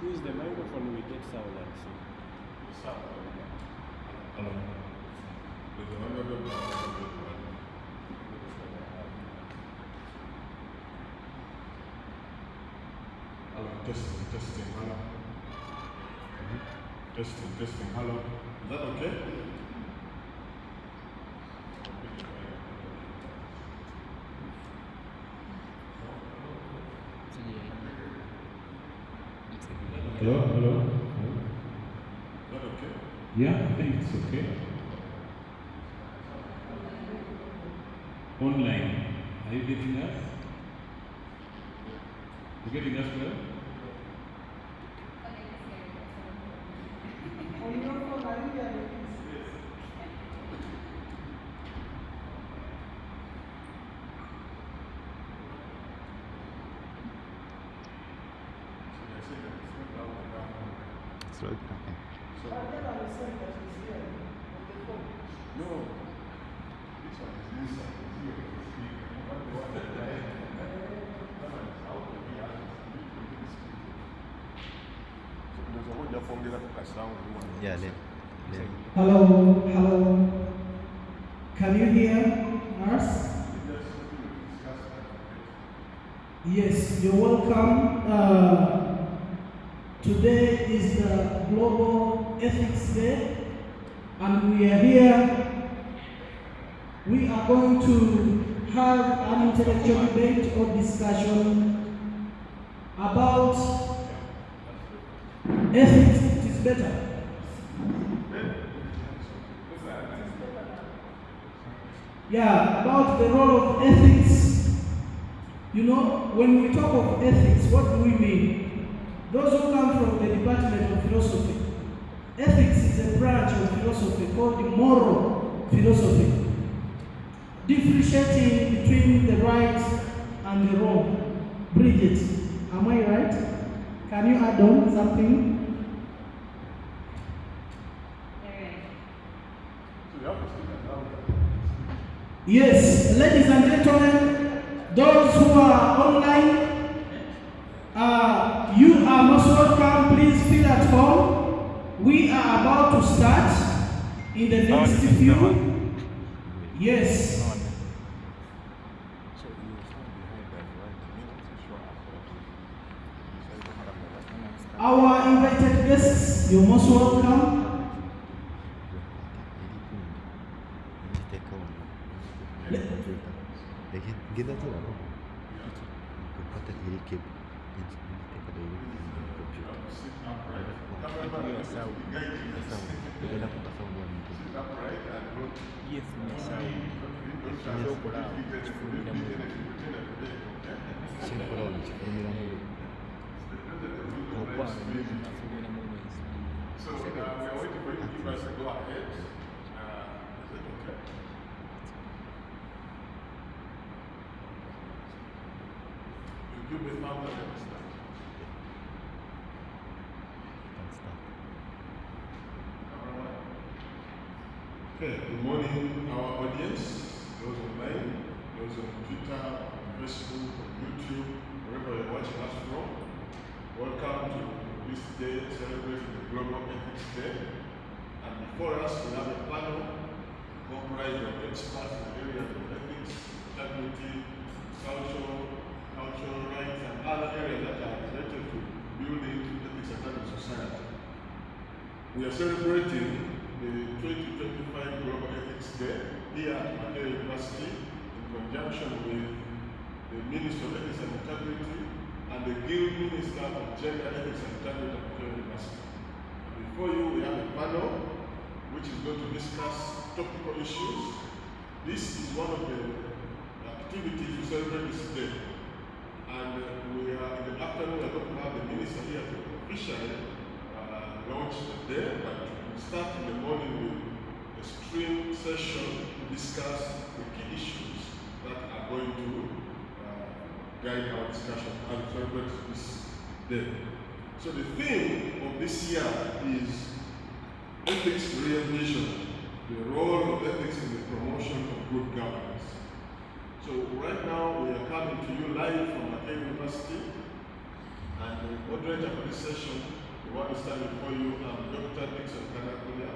Use the microphone, we get sound and see. Testing, hello. Testing, hello. Is that okay? Hello? Is that okay? Yeah, I think it's okay. Online, are you getting us? You getting us well? It's right. Okay. So, no, this one is inside. Yeah, Hello. Can you hear us? Yes, you're welcome. Today is the Global Ethics Day, and we are here. We are going to have an intellectual debate or discussion about ethics. It is better. Yeah, about the role of ethics. You know, when we talk of ethics, what do we mean? Those who come from the Department of Philosophy, ethics is a branch of philosophy called moral philosophy, differentiating between the right and the wrong. Bridget, am I right? Can you add on something? Yes, ladies and gentlemen, those who are online, you are most welcome. Please feel at home. We are about to start in the next few. Yes. Our invited guests, you're most welcome. So we are waiting for you to press go ahead. Is it okay? You give me thumbs up and start. Okay, good morning our audience, those online, those on Twitter, on Facebook, on YouTube, wherever you're watching us from. Welcome to this day celebrating the Global Ethics Day. And before us we have a panel comprised of experts in the areas of ethics, integrity, cultural rights, and other areas that are related to building ethics and ethical society. We are celebrating the 2025 Global Ethics Day here at Makerere University in conjunction with the Ministry of Ethics and Integrity and the Guild Minister of Gender Ethics and Integrity at Makerere University. Before you, we have a panel which is going to discuss topical issues. This is one of the activities we celebrate this day. And we are in the afternoon, we are going to have the Minister here to officially launch the day, but we start in the morning with a stream session to discuss the key issues that are going to guide our discussion as we celebrate this day. So the theme of this year is Ethics RE-EVISIONED, the role of ethics in the promotion of good governance. So right now we are coming to you live from Makerere University, And the moderator for this session, the one who stand before you, Dr. Dixon Kanakulia,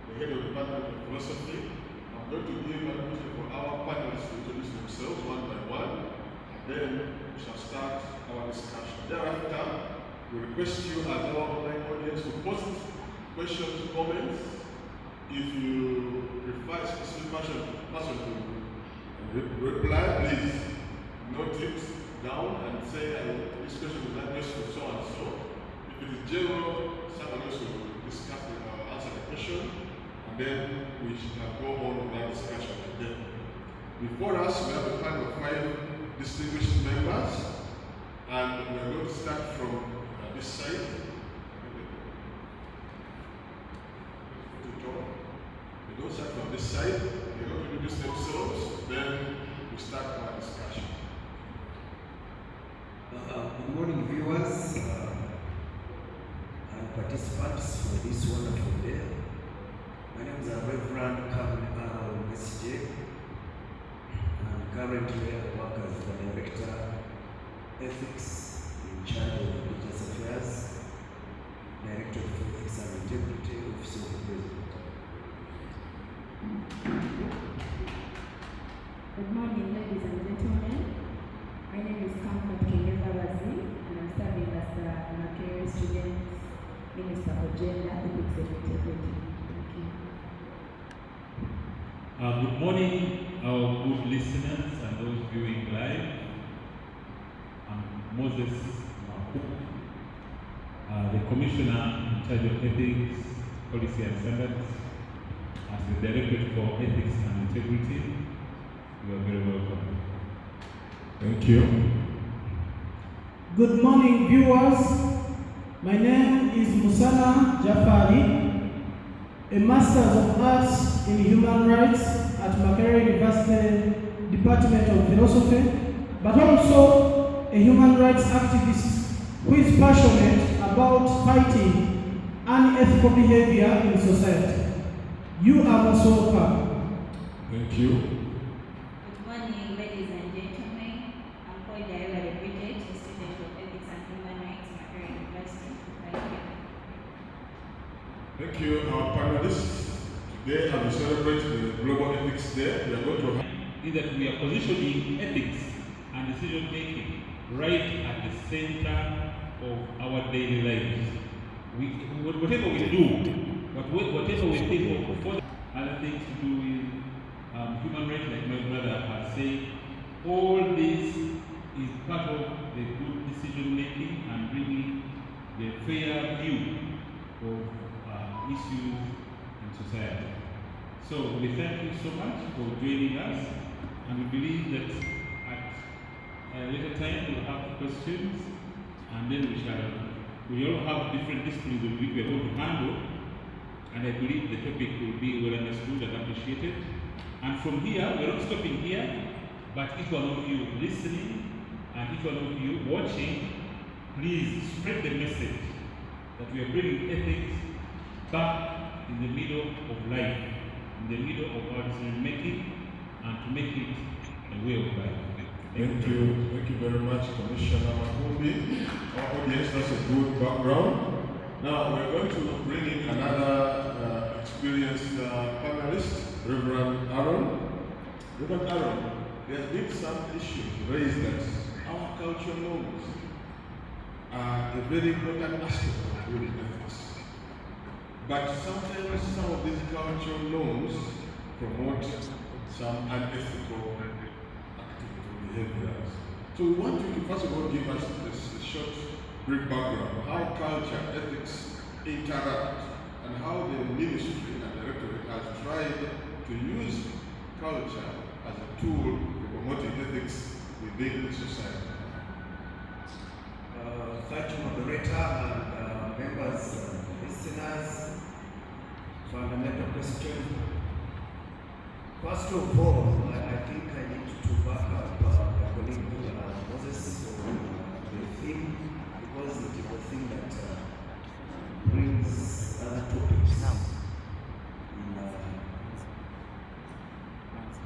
the head of the Department of Philosophy. I'm going to give an opportunity for our panelists to introduce themselves one by one, and then we shall start our discussion. Thereafter, we request you as our online audience to post questions, comments. If you prefer a specific person to reply, please note it down and say this question is addressed to so and so. If it is general, someone else will discuss answer the question, and then we shall go on with that discussion today. Before us, we have a panel of 5 distinguished members, and we are going to start from this side. We don't start from this side. They're going to introduce themselves, then we start our discussion. Good morning, viewers and participants for this wonderful day. My name is Reverend Cameron SJ, and currently I work as the Director Ethics in charge of Religious Affairs, Director of Ethics and Integrity, Office of the President. Good morning, ladies and gentlemen. My name is Comfort Kenyavazi, and I'm serving as the Makerere Students Minister for Gender, Ethics and Integrity. Thank you. Good morning, our good listeners and those viewing live. I'm Moses Mapu, the Commissioner in charge of Ethics, Policy and Standards. As the Director for Ethics and Integrity, you are very welcome. Thank you. Good morning, viewers. My name is Musana Jafari, a Master's of Arts in Human Rights at Makerere University Department of Philosophy, but also a human rights activist who is passionate about fighting unethical behavior in society. You are most welcome. Thank you. Good morning, ladies and gentlemen. I'm Koida Bridget, a student of Ethics and Human Rights at Makerere University. Thank you, our panelists. Today, as we celebrate the Global Ethics Day, we are going to have Is that we are positioning ethics and decision making right at the center of our daily lives. Whatever we do, whatever we think of, for other things to do with human rights, like my brother has said, all this is part of the good decision making and bringing the fair view of issues in society. So we thank you so much for joining us, and we believe that at a later time we'll have questions, and then we all have different disciplines that we are going to handle, and I believe the topic will be well understood and appreciated. And from here, we're not stopping here, but each one of you listening and each one of you watching, please spread the message that we are bringing ethics back in the middle of life, in the middle of our decision making, and to make it a way of life. Thank you. Thank you very much, Commissioner Makumbi. Our audience, that's a good background. Now, we're going to bring in another experienced panelist, Reverend Aaron. Reverend Aaron, there has been some issues raised that our cultural norms are a very important aspect of good ethics. But sometimes some of these cultural norms promote some unethical behaviors. So we want you to first of all give us this short, brief background, how culture, ethics interact, and how the ministry and directorate has tried to use culture as a tool for promoting ethics within the society. Thank you, moderator and members and listeners. Fundamental question. First of all, I think I need to back up my colleague Moses on the theme, because it is the thing that brings other topics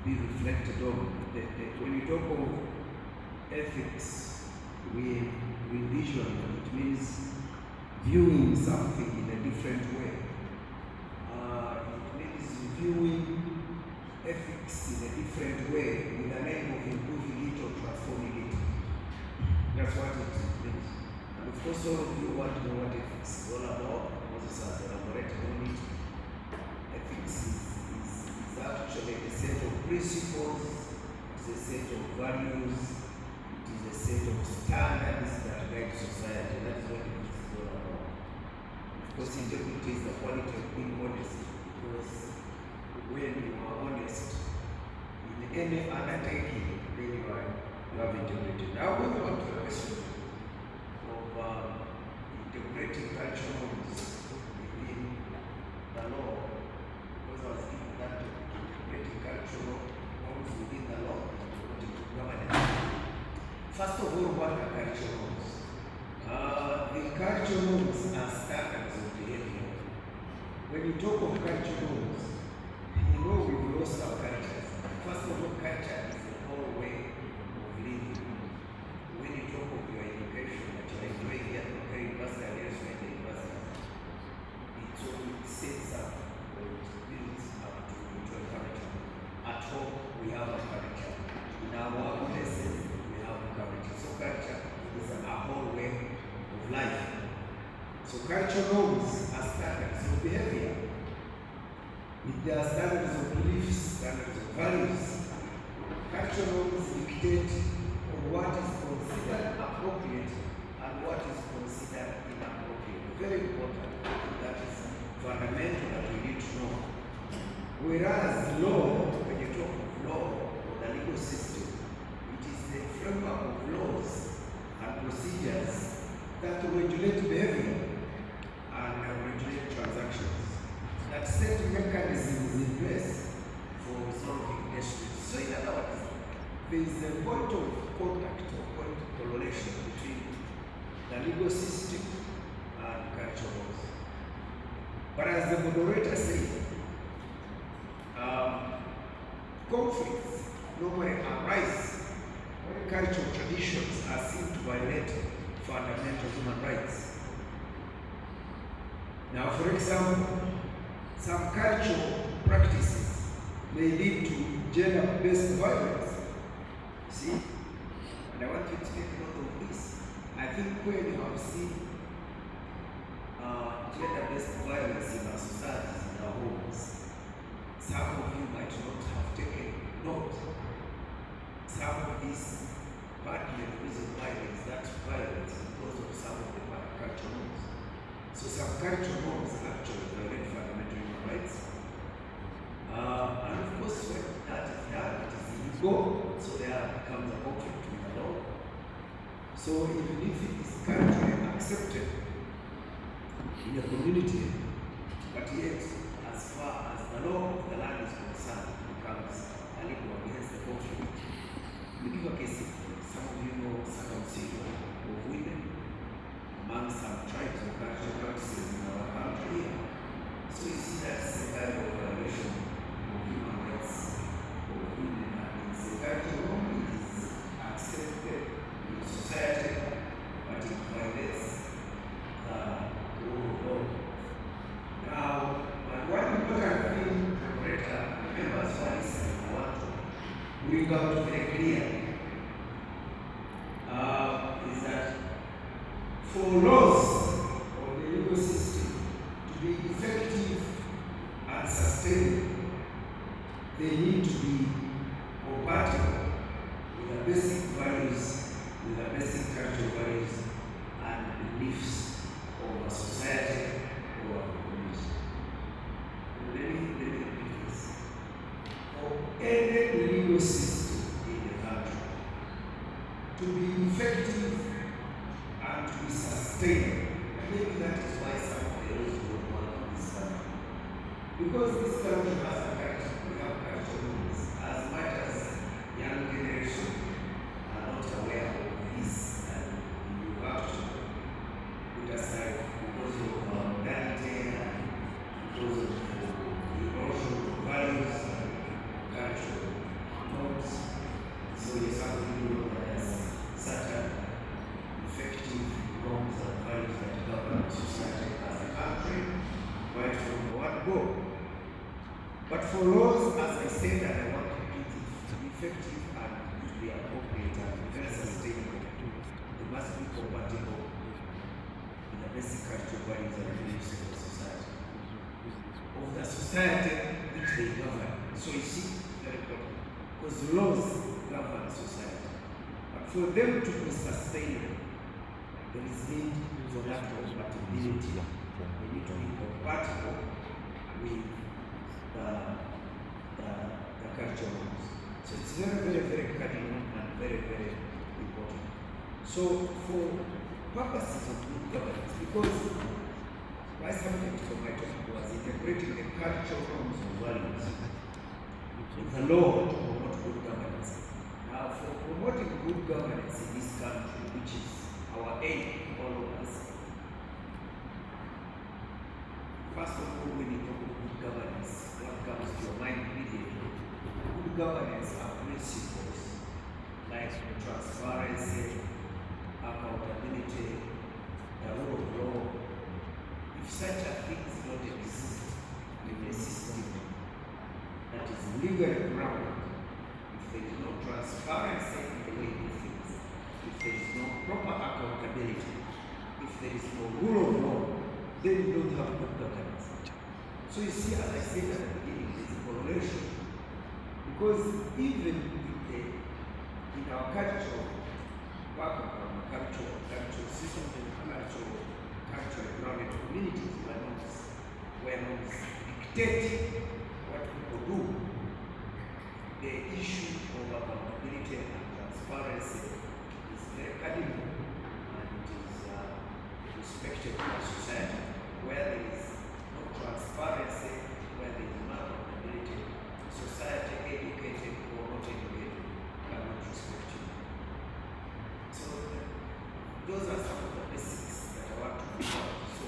be reflected on. When you talk of ethics, we revision, it means viewing something in a different way. It means viewing ethics in a different way with the aim of improving it or transforming it. That's what it means. And of course, all of you want to know what ethics is all about. Moses has elaborated on it. Ethics is actually a set of principles, it's a set of values, it is a set of standards that guide society. That is what ethics is all about. Of course, integrity is the quality of being honest, because when you are honest in any undertaking, then you have integrity. Now we go on to the question of integrating cultural norms within the law, because I was thinking that integrating cultural norms within the law to governance. First of all, what are cultural norms? The cultural norms are standards of behavior. When you talk of cultural norms, you know we've lost our cultures. First of all, culture is the whole way of living. When you talk of your education that you are enjoying here at the university and elsewhere in the university, it sets up or it builds up into a culture. At home, we have a culture. In our workplaces, we have a culture. So culture is a whole way of life. So cultural norms are standards of behavior. There are standards of beliefs, standards of values. Cultural norms dictate on what is considered appropriate and what is considered inappropriate. Very important. That is fundamental that we need to know. Whereas law, when you talk of law or the legal system, it is the framework of laws and procedures that regulate behavior and regulate transactions, that set mechanisms in place for resolving disputes. So in other words, there is a point of contact or point of correlation between the legal system and cultural laws. But as the moderator said, conflicts normally arise when cultural traditions are seen to violate fundamental human rights. Now, for example, some cultural practices may lead to gender-based violence. See? And I want you to take note of this. I think when you have seen gender-based violence in our societies, in our homes, some of you might not have taken note. Some of these partly the reason why there is that violence because of some of the cultural norms. So some cultural norms actually violate fundamental human rights. And of course, when that is done, it is illegal. So there becomes a conflict with the law. So even if it is culturally accepted in a community, but yet, as far as the law of the land is concerned, it becomes illegal against the conflict. We give a case. Some of you know circumcision of women among some tribes or cultural practices in our country. So you see that's a kind of violation of human rights of women, and it's a cultural norm. It is accepted in society, but it violates the rule of law. Now, one important thing, operator, members for listening, I want to bring out very clear. Is that for laws or the legal system to be effective and sustainable, they need to be compatible with the basic values, with the basic cultural values and beliefs of a society or a community. Let me repeat this. For any legal system in the country to be effective and to be sustainable, maybe that is why some of the rules don't work in this country. Because this country has a culture, we have cultural rules. As much as young generation are not aware of this, and you have to put aside because of modernity and because of the erosion of values and cultural norms. So you have to do certain effective go. But for laws, as I said, and I want to repeat it, to be effective and to be appropriate and very sustainable, they must be compatible with the basic cultural values and beliefs of the society. Of the society which they govern. So you see, very important. Because laws govern society. But for them to be sustainable, there is need for that compatibility. They need to be compatible with the cultural norms. So it's very cardinal and very important. So for purposes of good governance, because my subject for my topic was integrating the cultural norms and values with the law to promote good governance. Now, for promoting good governance in this country, which is our aim, all of us, first of all, when you talk of good governance, what comes to your mind immediately? Good governance are principles like transparency, accountability, the rule of law. If such a thing does not exist in a system that is legally grounded, if there is no transparency in the way we do things, if there is no proper accountability, if there is no rule of law, then you don't have good governance. So you see, as I said at the beginning, there is a correlation. Because even in our cultural background, cultural system, cultural grounded communities where norms dictate what people do, the issue of accountability and transparency is very cardinal and it is respected by society. Where there is no transparency, where there is no accountability, society, educated or not educated, cannot respect you. So those are some of the basics that I want to bring out. So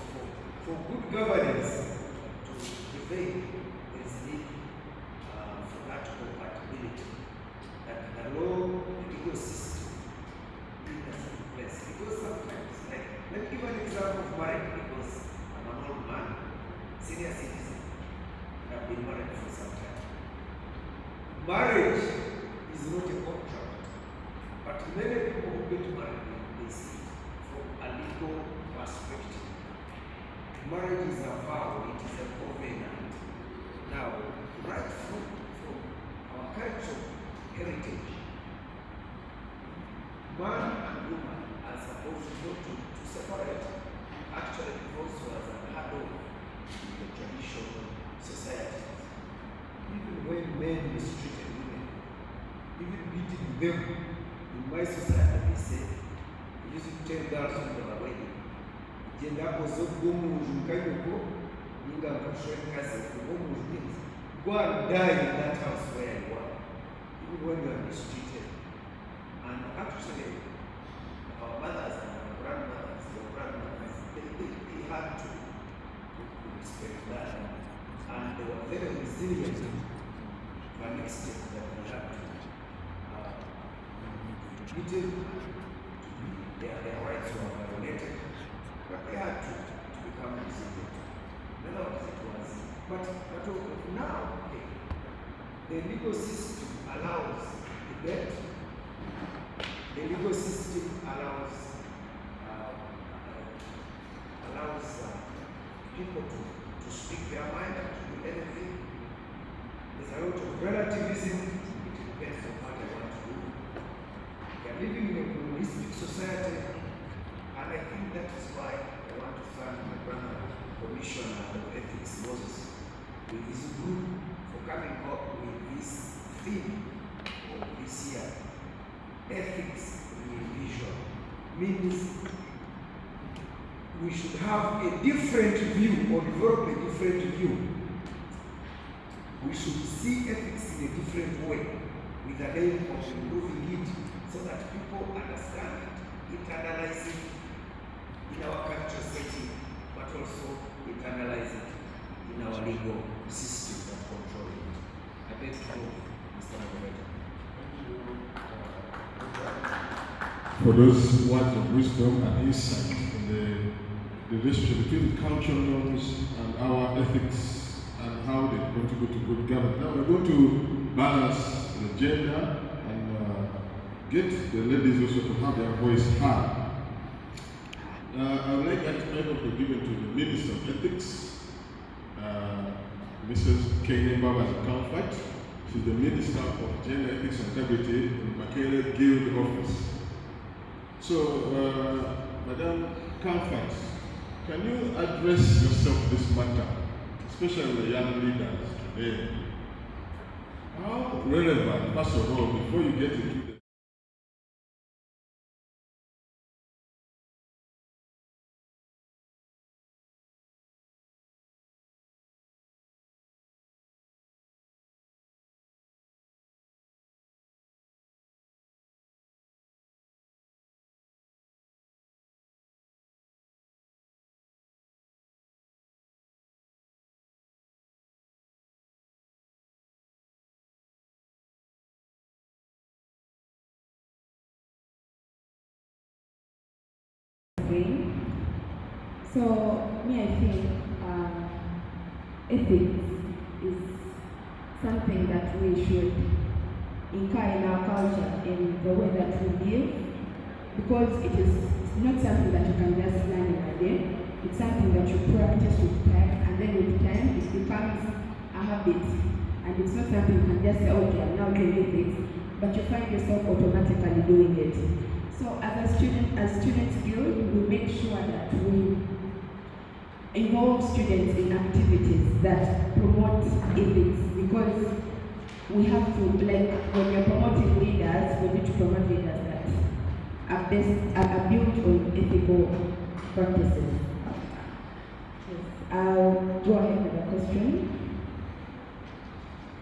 for good governance to prevail, there is need for that compatibility, that the law, the legal system, is in place. Because sometimes, like, let me give an example of marriage, because I'm an old man, senior citizen, and I've been married for some time. Marriage is not a contract, but many people who get married, they see it from a legal perspective. Marriage is a vow, it is a covenant. Now, right from our cultural heritage, man and woman are supposed not to separate. Actually, divorce was unheard of in the traditional society. Even when men mistreated women, even beating them, in my society they say, I used to tell girls when they were wedding, genda kozo gomu ukayoko, ninga mkashwe kazi, gomu means go and die in that house where you are, even when you are mistreated. And actually, our mothers and our grandmothers, your grandmothers, they had to respect that. And they were very resilient to an extent that they had to beaten, their rights were violated, but they had to become resilient. Otherwise it was. But now, okay, the legal system allows debate. The legal system allows people to speak their mind and to do anything. There's a lot of relativism. It depends on what I want to do. We are living in a pluralistic society, and I think that is why I want to thank my brother, Commissioner of Ethics, Moses, with his group for coming up with this theme of this year. Ethics RE-EVISIONED means we should have a different view or develop a different view. We should see ethics in a different way with the aim of improving it so that people understand it, internalize it in our cultural setting, but also internalize it in our legal system that control it. I beg to go, Mr. Moderator. For those words of wisdom and insight in the relationship between cultural norms and our ethics how they contribute to good government. Now we're going to balance the gender and get the ladies also to have their voice heard. I would like that microphone to be given to the Minister of Ethics, Mrs. Kene Baba Comfort. She's the Minister of Gender Ethics and Integrity in Makere Guild Office. So, Madam Comfort, can you address yourself this matter, especially the young leaders today? How relevant, first of all, before you get into the So, me, I think ethics is something that we should incur in our culture, in the way that we live, because it is not something that you can just learn in a day. It's something that you practice with time, and then with time it becomes a habit. And it's not something you can just say, okay, I'm now doing ethics, but you find yourself automatically doing it. So as Students Guild, we make sure that we involve students in activities that promote ethics, because we have to, like, when you're promoting leaders, we need to promote leaders that are built on ethical practices. Yes. I'll go ahead with the question.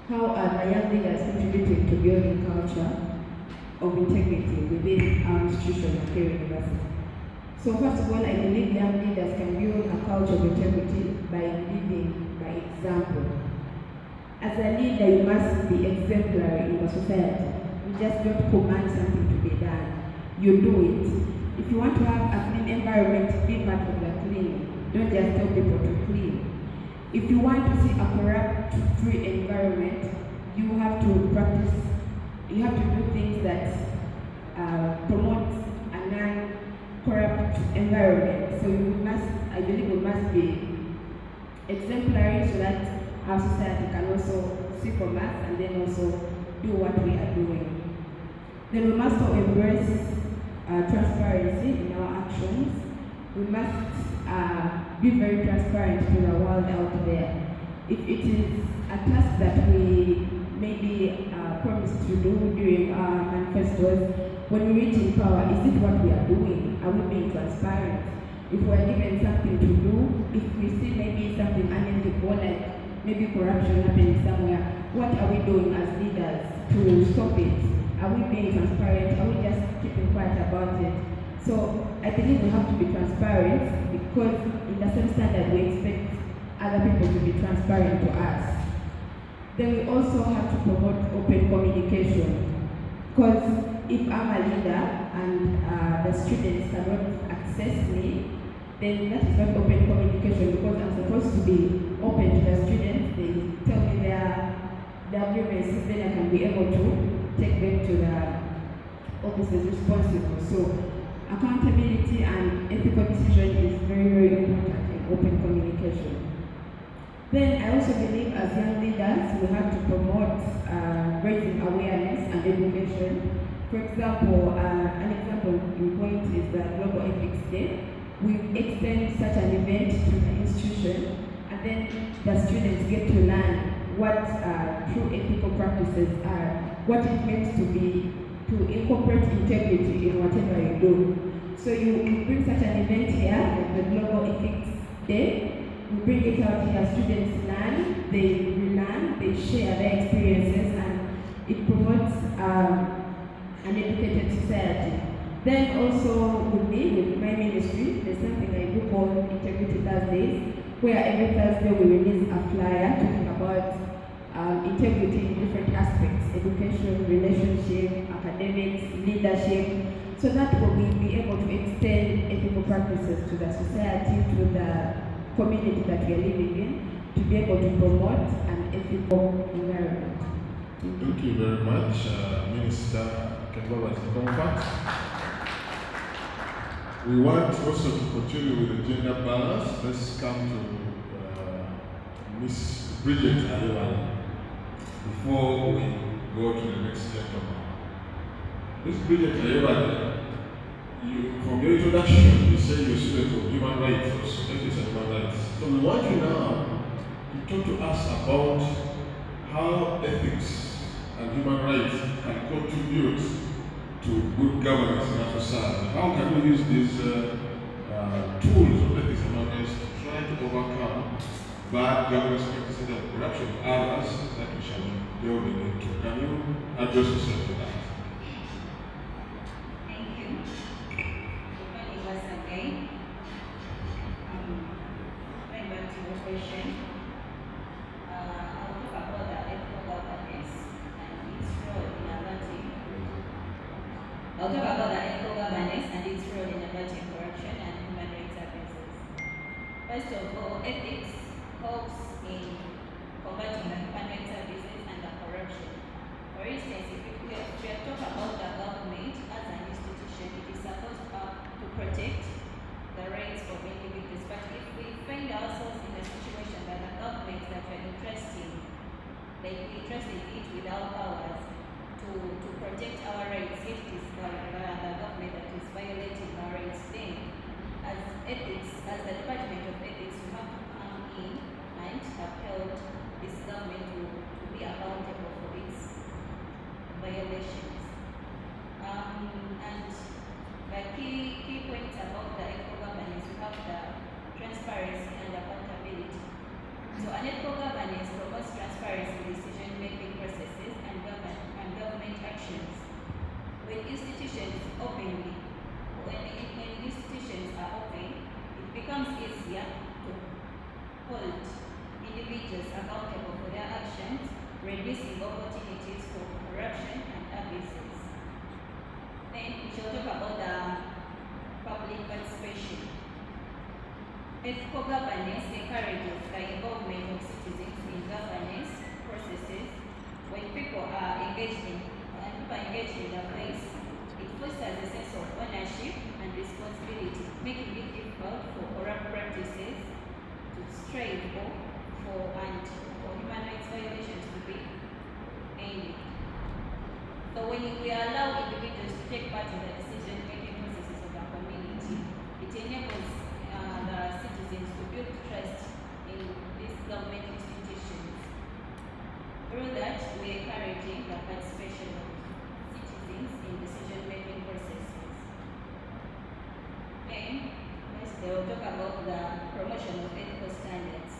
How are the young leaders contributing to building culture of integrity within our institution at RE University? So first of all, I believe young leaders can build a culture of integrity by leading by example. As a leader, you must be exemplary in the society. You just don't command something to be done. You do it. If you want to have a clean environment, be part of the cleaning. Don't just tell people to clean. If you want to see a corrupt-free environment, you have to practice, you have to do things that promote a non-corrupt environment. So you must, I believe we must be exemplary so that our society can also see from us and then also do what we are doing. Then we must also embrace transparency in our actions. We must be very transparent to the world out there. If it is a task that we maybe promised to do during our manifestos, when we reach in power, is it what we are doing? Are we being transparent? If we are given something to do, if we see maybe something unethical, like maybe corruption happening somewhere, what are we doing as leaders to stop it? Are we being transparent? Are we just keeping quiet about it? So I believe we have to be transparent, because in the same standard we expect other people to be transparent to us. Then we also have to promote open communication, because if I'm a leader and the students cannot access me, then that is not open communication, because I'm supposed to be open to the students. They tell me their grievances, then I can be able to take them to the officers responsible. So accountability and ethical decision is very, very important in open communication. Then I also believe as young leaders, we have to promote raising awareness and education. For example, an example in point is the Global Ethics Day. We extend such an event to the institution, and then the students get to learn what true ethical practices are, what it means to incorporate integrity in whatever you do. So you bring such an event here, like the Global Ethics Day. We bring it out here, students learn, they relearn, they share their experiences, and it promotes an educated society. Then also with me, with my ministry, there's something I do called Integrity Thursdays, where every Thursday we release a flyer talking about integrity in different aspects: education, relationship, academics, leadership, so that we will be able to extend ethical practices to the society, to the community that we are living in, to be able to promote an ethical environment. Thank you very much, Minister Kembaba Zikompa. We want also to continue with the gender balance. Let's come to Miss Bridget Ayewale before we go to the next gentleman. Miss Bridget Ayewale, from your introduction, you say you're a student of human rights, or ethics and human rights. So we want you now to talk to us about how ethics and human rights can contribute to good governance in our society. How can we use these tools of ethics and human rights to try to overcome bad governance practices and corruption of others that we shall be delving into? Can you address yourself to that? Thank you. Good morning once again. Going back to your question, I'll talk about the ethical governance and its role in averting. I'll talk about the ethical governance and its role in averting corruption and human rights abuses. First of all, ethics helps in combating the human rights abuses and the corruption. For instance, if we talk about the government as an institution, it is supposed to protect the rights of individuals. But if we find ourselves in a situation that the government that we're interested in it with our powers to protect our rights, if it is the government that is violating our rights, then as ethics, as the Department of Ethics, we have to come in and uphold this government to be accountable for its violations. And the key points about the ethical governance, we have the transparency and accountability. So an ethical governance promotes transparency in decision-making processes and government actions. When institutions are open, it becomes easier to hold individuals accountable for their actions, reducing opportunities for corruption and abuses. Then we shall talk about the public participation. Ethical governance encourages the involvement of citizens in governance processes. When people are engaged in the place, it fosters a sense of ownership and responsibility, making it difficult for corrupt practices to strive for human rights violations to be ended. So when we allow individuals to take part in the decision-making processes of our community, it enables the citizens to build trust in these government institutions. Through that, we're encouraging the participation of citizens in decision-making processes. Then, next they will talk about the promotion of ethical standards.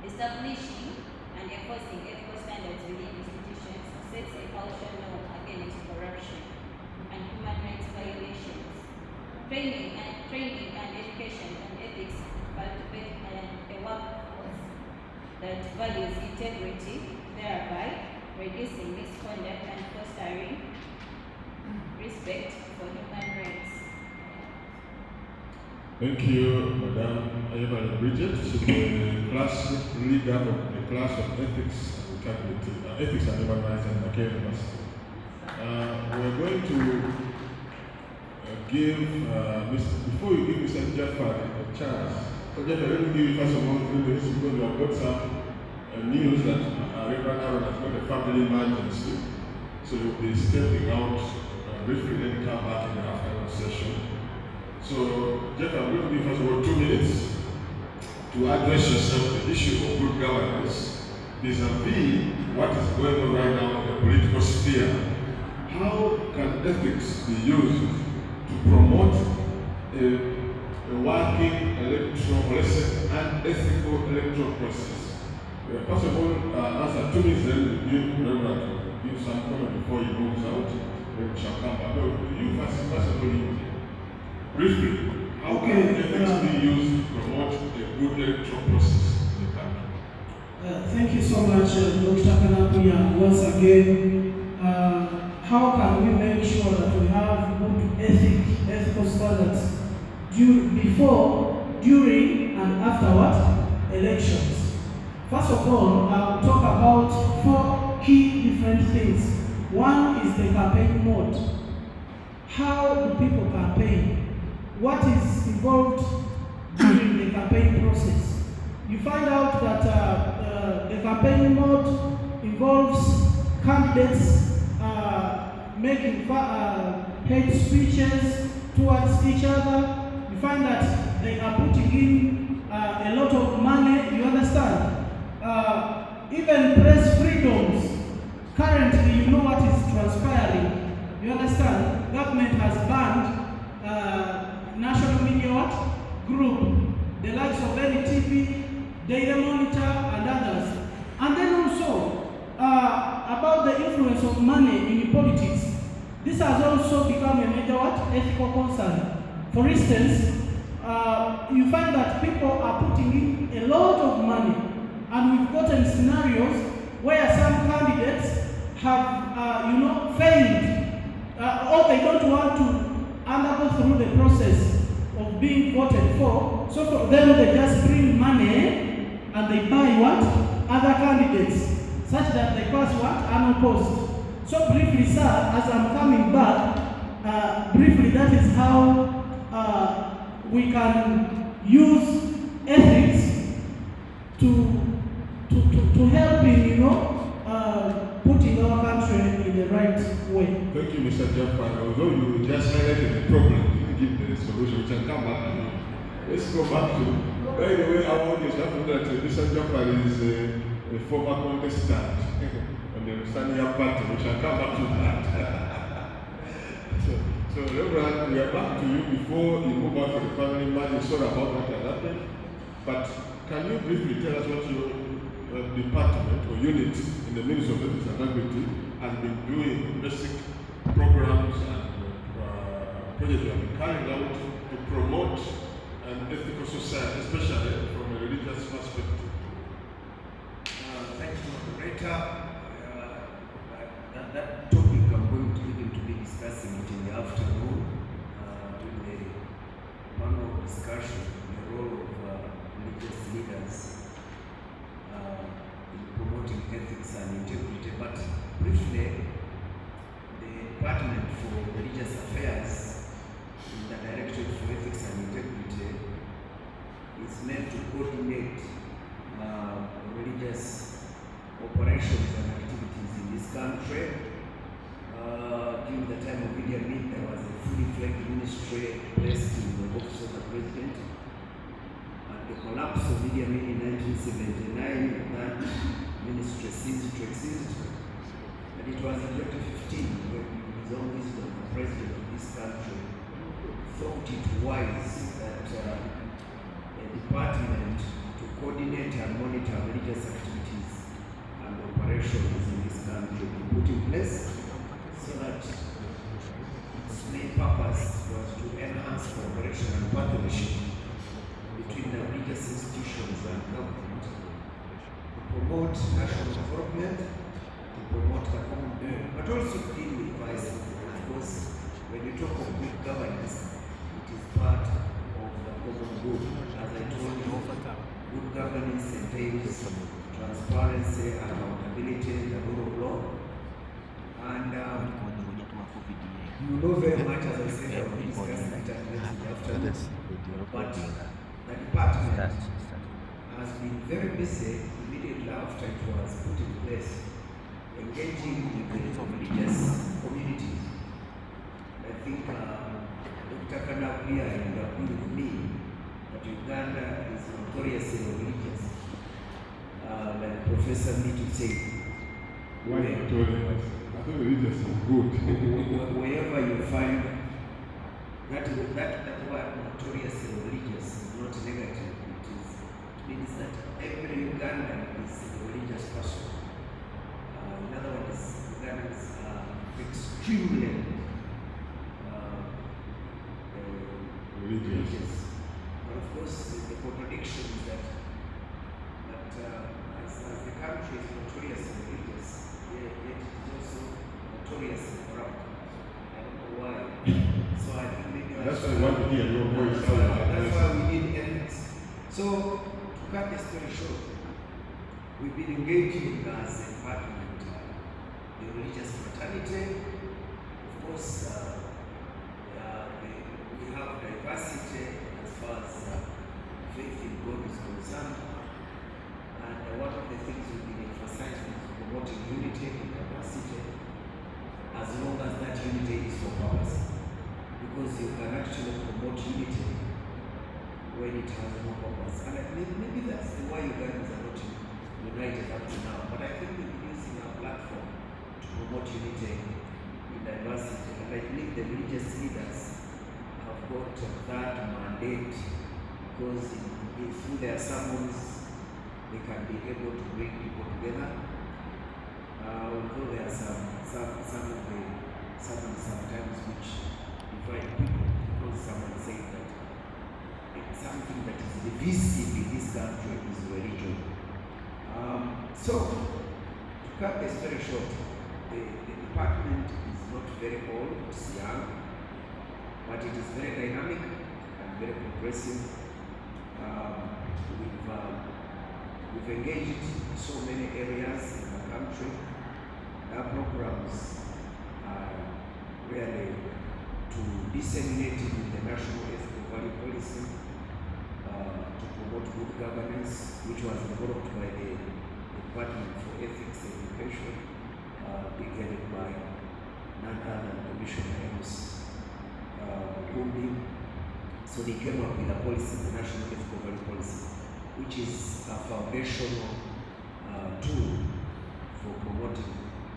Establishing and enforcing ethical standards within institutions sets a culture norm against corruption and human rights violations. Training and education on ethics cultivate a workforce that values integrity, thereby reducing misconduct and fostering respect for human rights. Thank you, Madam Ayewale Bridget. She's the class leader of the class of ethics and human rights at Mackay University. We're going to give before you give Mr. Jafar a chance. So Jafar, let me give you first of all 3 minutes because we have got some news that Reverend Aaron has got a family emergency. So you'll be stepping out briefly, then come back in the afternoon session. So, Jeff, I'm going to give first of all 2 minutes to address yourself the issue of good governance vis-a-vis what is going on right now in the political sphere. How can ethics be used to promote a working and ethical electoral process? First of all, answer 2 minutes, then we'll give Reverend to give some comment before he moves out. Then we shall come back. No, you first of all, you briefly, how can ethics be used to promote a good electoral process in the country? Thank you so much, Dr. Kanakuya. Once again, how can we make sure that we have good ethical standards before, during, and after what? Elections? First of all, I'll talk about 4 key different things. One is the campaign mode. How do people campaign? What is involved during the campaign process? You find out that the campaign mode involves candidates making hate speeches towards each other. You find that they are putting in a lot of money, you understand? Even press freedoms. Currently, you know what is transpiring. You understand? Government has banned national media group, the likes of NTV, Daily Monitor, and others. And then also, about the influence of money in politics. This has also become a major ethical concern. For instance, you find that people are putting in a lot of money, and we've gotten scenarios where some candidates have, failed, or they don't want to undergo through the process of being voted for. So for them, they just bring money and they buy other candidates, such that they pass unopposed. So briefly, sir, as I'm coming back, briefly, that is how we can use ethics to help in, putting our country in the right way. Thank you, Mr. Jaffa. Although you just highlighted the problem, you didn't give the solution, which can come back to you. Let's go back to, by the way, our audience have to know that Mr. Jaffa is a former contestant on the Sanya party. We shall come back to that. so Reverend, we are back to you before you move on to the family marriage. Sorry about what had happened. But can you briefly tell us what your department or unit in the Ministry of Ethics and Integrity has been doing, basic programs and projects you have been carrying out to promote an ethical society, especially from a religious perspective? Thank you, moderator. That topic I'm going to be discussing it in the afternoon during the panel discussion, the role of religious leaders in promoting ethics and integrity. But briefly, the Department for Religious Affairs in the Directorate for Ethics and Integrity is meant to coordinate religious operations and activities in this country. During the time of Idi Amin, there was a fully fledged ministry placed in the office of the president. At the collapse of Idi Amin in 1979, that ministry ceased to exist. And it was in 2015 when, with his own wisdom, the president of this country thought it wise that a department to coordinate and monitor religious activities and operations in this country be put in place, so that its main purpose was to enhance cooperation and partnership between the religious institutions and government, to promote national development, to promote the common good, but also to deal with vices. Of course, when you talk of good governance, it is part of the common good. As I told you, good governance entails transparency, accountability, the rule of law. And you know very much, as I said, I will discuss it at length in the afternoon. But the department has been very busy immediately after it was put in place, engaging with the religious communities. I think Dr. Kanapia and agree with me that Uganda is notoriously religious. Like Professor Mitu said, Why notorious? I think religious is good. Wherever you find that word notorious and religious is not negative. It means that every Ugandan is a religious person. In other words, Ugandans are extremely religious. But of course, the contradiction is that as the country is notoriously religious, yet it is also notoriously corrupt. I don't know why. So I think maybe that's why I want to hear your voice. That's why we need ethics. So, to cut the story short, we've been engaging as a department the religious fraternity. Of course, we have diversity as far as faith in God is concerned. And one of the things we've been emphasizing is promoting unity and diversity, as long as that unity is for purpose. Because you can actually promote unity when it has no purpose. And maybe that's why Ugandans are not united up to now. But I think we've been using our platform to promote unity in diversity. And I believe the religious leaders have got that mandate, because through their sermons, they can be able to bring people together. Although there are some of the sermons sometimes which divide people, because someone said that it's something that is divisive in this country is religion. So, to cut this very short, the department is not very old, it's young, but it is very dynamic and very progressive. We've engaged in so many areas in the country. Our programs are really to disseminate it with the National Ethical Value Policy, to promote good governance, which was developed by the Department for Ethics and Education, beginning by none other than Commissioner Amos Kumbi. So they came up with a policy, the National Ethical Value Policy, which is a foundational tool for promoting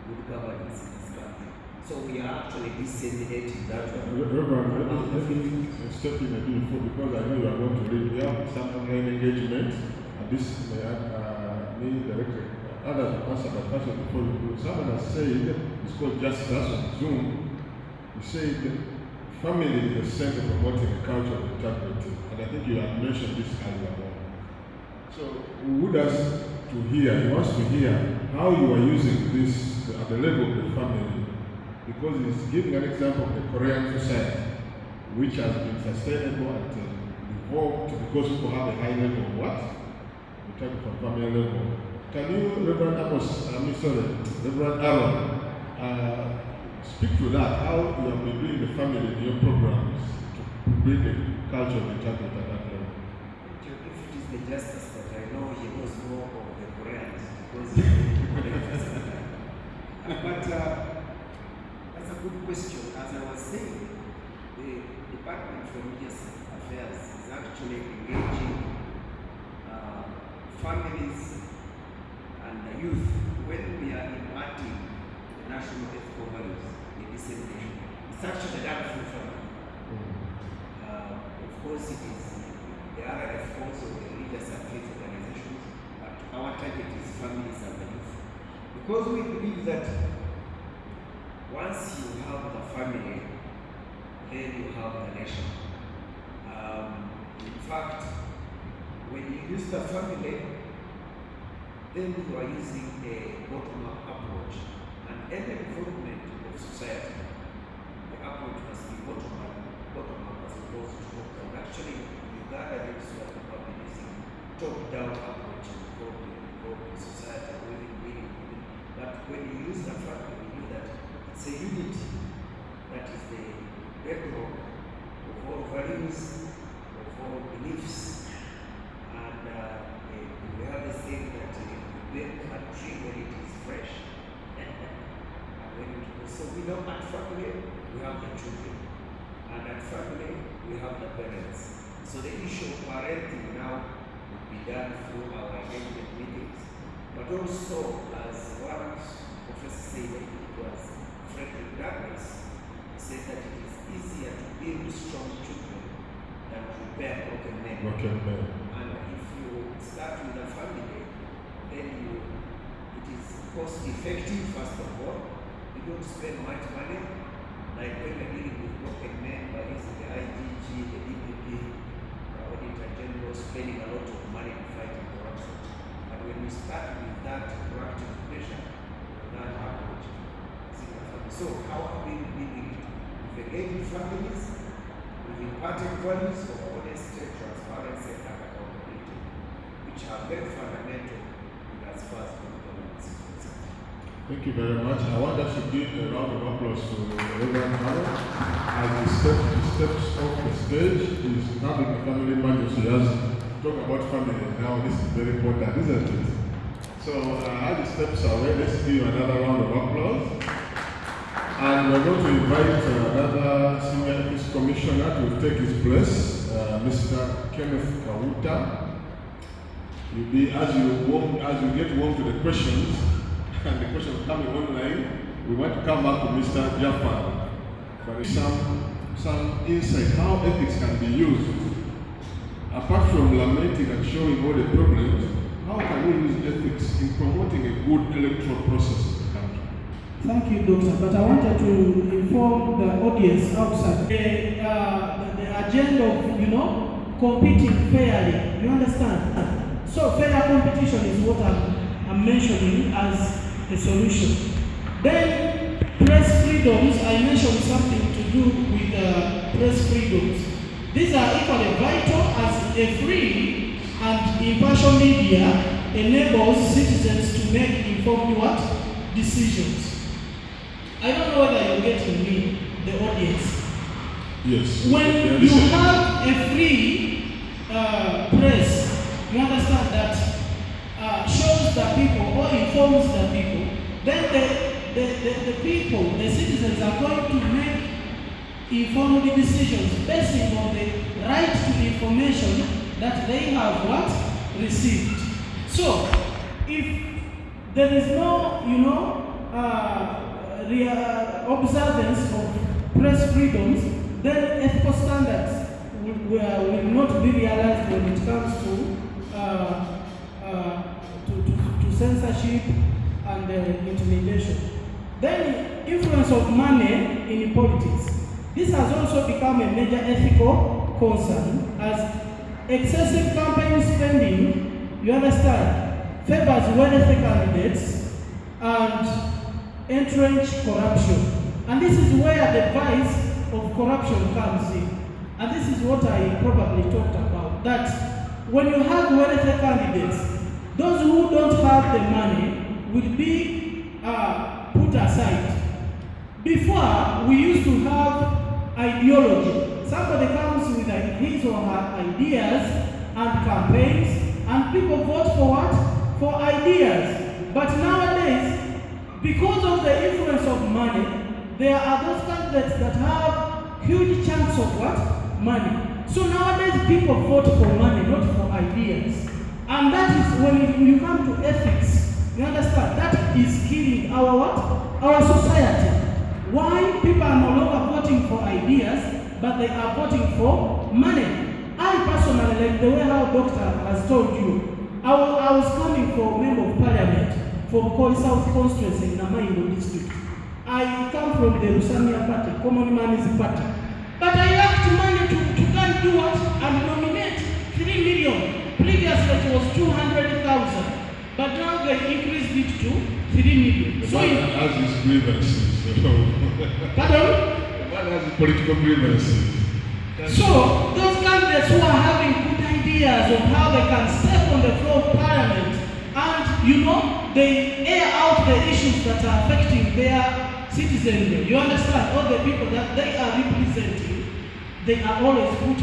good governance in this country. So we are actually disseminating that. Reverend, let me step in a bit before, because I know you are going to read. We have some online engagement, and this may directly other answer the question before we do. Someone has said, it's called Just Us on Zoom. He said, family is the center promoting a culture of integrity. And I think you have mentioned this earlier on. So we would ask to hear, he wants to hear how you are using this at the level of the family, because he's giving an example of the Korean society, which has been sustainable and evolved because people have a high level of what? We talk from family level. Can you, Reverend Reverend Aaron, speak to that, how you have been doing the family in your programs to bring the culture of integrity at that level? If it is the justice that I know, he knows more of the Koreans, because but that's a good question. As I was saying, the Department for Religious Affairs is actually engaging families and the youth when we are imparting the national ethical values, the dissemination. It's actually done through family. Of course, it is the RRF also, the religious and faith organizations, but our target is families and the youth. Because we believe that once you have the family, then you have the nation. In fact, when you use the family, then you are using a bottom-up approach. And any development of society, the approach must be bottom-up as opposed to top-down. Actually, Uganda is what people have been using top-down approach in developing society, living. But when you use the family, you know that it's a unity that is the bedrock of all values, of all beliefs. And we have a saying that you bake a tree when it is fresh. So we know at family, we have the children. And at family, we have the parents. So the issue of parenting now would be done through our engagement meetings. But also, as one professor said, I think it was Frederick Douglass, said that it is easier to build strong children than to repair broken men. And if you start with a family, then it is cost effective, first of all. You don't spend much money, like when you're dealing with broken men by using the IGG, the DPP, the Auditor General, spending a lot of money to fight corruption. But when we start with that proactive measure, that approach, so how are we building it? We've engaged families, we've imparted values of honesty, transparency, and accountability, which are very fundamental as far Thank you very much. I want us to give a round of applause to Reverend Harold as he steps off the stage. He's having a family man, so he has talk about family now. This is very important, isn't it? So as he steps away, let's give another round of applause. And we're going to invite another senior ethics commissioner to take his place, Mr. Kenneth Kauta. You'll be, as you get warm to the questions, and the questions coming online, we want to come back to Mr. Japan for some insight how ethics can be used. Apart from lamenting and showing all the problems, how can we use ethics in promoting a good electoral process in the country? Thank you, Doctor. But I wanted to inform the audience outside the agenda of, competing fairly. You understand? So fair competition is what I'm mentioning as a solution. Then press freedoms, I mentioned something to do with press freedoms. These are equally vital as a free and impartial media enables citizens to make informed decisions. I don't know whether you're getting me, the audience. Yes. When you have a free press, you understand that shows the people or informs the people, then the people, the citizens are going to make informed decisions based on the right to information that they have received. So, if there is no, observance of press freedoms, then ethical standards will not be realized when it comes to censorship and intimidation. Then, influence of money in politics. This has also become a major ethical concern as excessive campaign spending, you understand, favors wealthy candidates and entrench corruption. And this is where the vice of corruption comes in. And this is what I probably talked about, that when you have wealthy candidates, those who don't have the money will be put aside. Before, we used to have ideology. Somebody comes with his or her ideas and campaigns, and people vote for what? For ideas. But nowadays, because of the influence of money, there are those candidates that have huge chunks of what? Money. So nowadays, people vote for money, not for ideas. And that is when you come to ethics, you understand, that is killing our what? Our society. Why people are no longer voting for ideas, but they are voting for money. I personally, like the way how Doctor has told you, I was coming for Member of Parliament for Koi South Constituency in Namaingo District. I come from the Rusamia Party, Common Man's Party. But I lacked money to go and do what? And nominate 3 million. Previously it was 200,000. But now they increased it to 3 million. So it has its grievances. Pardon? One has political grievances. So those candidates who are having good ideas of how they can step on the floor of Parliament and they air out the issues that are affecting their citizenry. You understand? All the people that they are representing, they are always put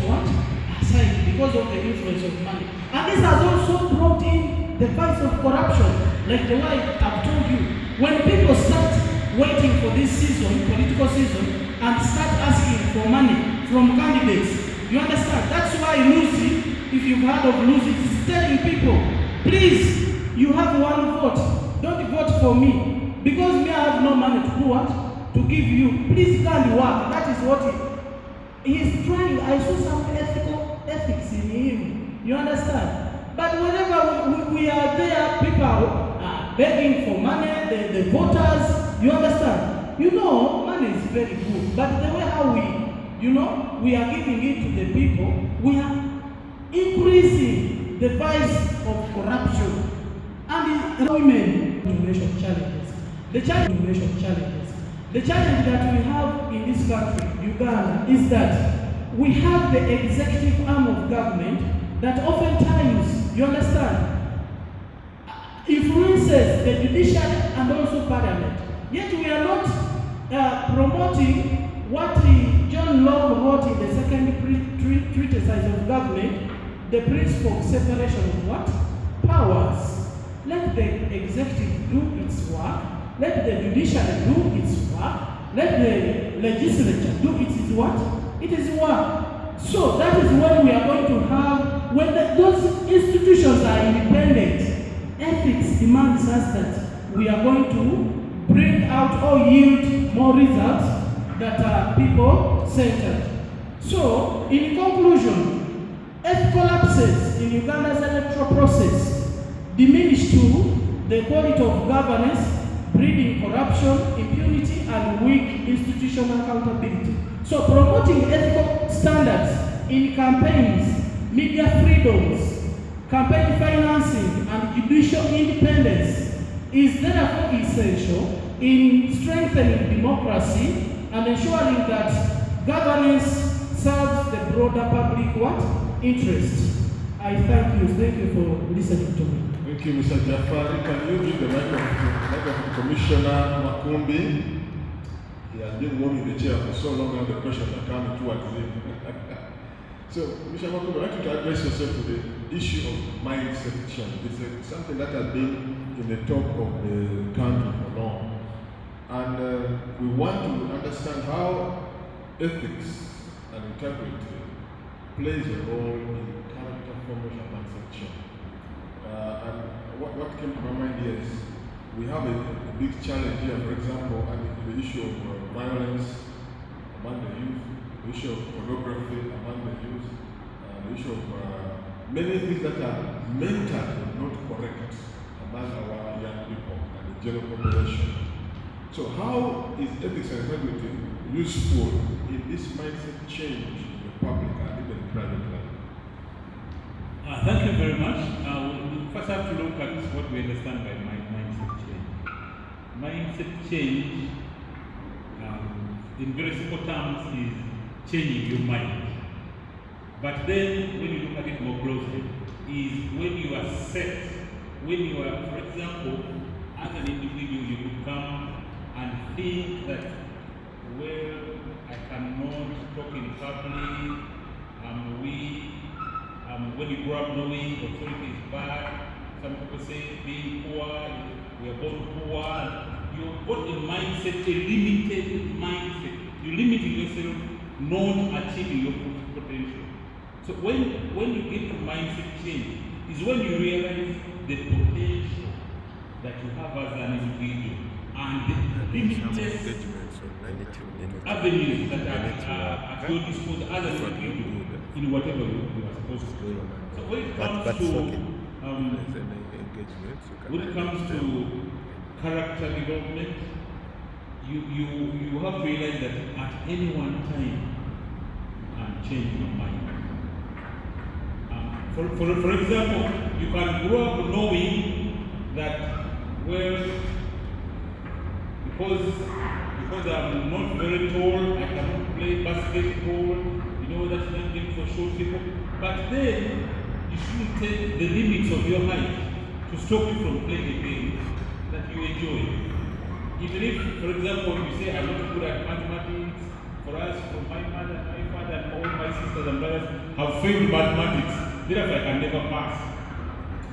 aside because of the influence of money. And this has also brought in the vice of corruption, like the way I've told you. When people start waiting for this season, political season, and start asking for money from candidates, you understand? That's why Lucy, if you've heard of Lucy, is telling people, please, you have one vote. Don't vote for me. Because me, I have no money to do what? To give you. Please can't work. That is what he's trying. I saw some ethics in him. You understand? But whenever we are there, people are begging for money, the voters, you understand? Money is very good. But the way how we are giving it to the people, we are increasing the vice of corruption. And the women generation challenges. The challenge that we have in this country, Uganda, is that we have the executive arm of government that oftentimes, you understand, influences the judiciary and also parliament. Yet we are not promoting what John Locke wrote in the second treatise of government, the principle of separation of what? Powers. Let the executive do its work, let the judiciary do its work, let the legislature do its what? It is work. So that is when we are going to have, when those institutions are independent, ethics demands us that we are going to bring out or yield more results that are people-centered. So, in conclusion, ethical lapses in Uganda's electoral process diminish to the quality of governance, breeding corruption, impunity, and weak institutional accountability. So promoting ethical standards in campaigns, media freedoms, campaign financing, and judicial independence is therefore essential in strengthening democracy and ensuring that governance serves the broader public what? Interest. I thank you. Thank you for listening to me. Thank you, Mr. Jafari. Can you give the microphone to Commissioner Makumbi? He has been warming the chair for so long, and the questions are coming towards him. So, Commissioner Makumbi, I'd like you to address yourself to the issue of mindset change. It's something that has been in the talk of the country for long. And we want to understand how ethics and integrity plays a role in character formation and mindset change. And what came to my mind here is we have a big challenge here, for example, and the issue of violence among the youth, the issue of pornography among the youth, the issue of many things that are mentally not correct among our young people and the general population. So how is ethics and integrity useful in this mindset change in the public and even private life? Thank you very much. We first have to look at what we understand by mindset change. Mindset change, in very simple terms, is changing your mind. But then, when you look at it more closely, is when you are set, when you are, for example, as an individual, you could come and think that, well, I cannot talk in public, I'm weak. When you grow up knowing authority is bad, some people say being poor, we are born poor. You're born in mindset, a limited mindset. You're limiting yourself, not achieving your potential. So when you get to mindset change, is when you realize the potential that you have as an individual and the limitless avenues that are at your disposal as an individual in whatever you are supposed to do. So when it comes to character development, you have to realize that at any one time you can change your mind. For example, you can grow up knowing that, well, because I'm not very tall, I cannot play basketball, you know, that's not good for short people. But then, you shouldn't take the limits of your height to stop you from playing a game that you enjoy. Even if, for example, you say, I'm not good at mathematics, for us, from my mother and my father and all my sisters and brothers have failed mathematics, therefore I can never pass.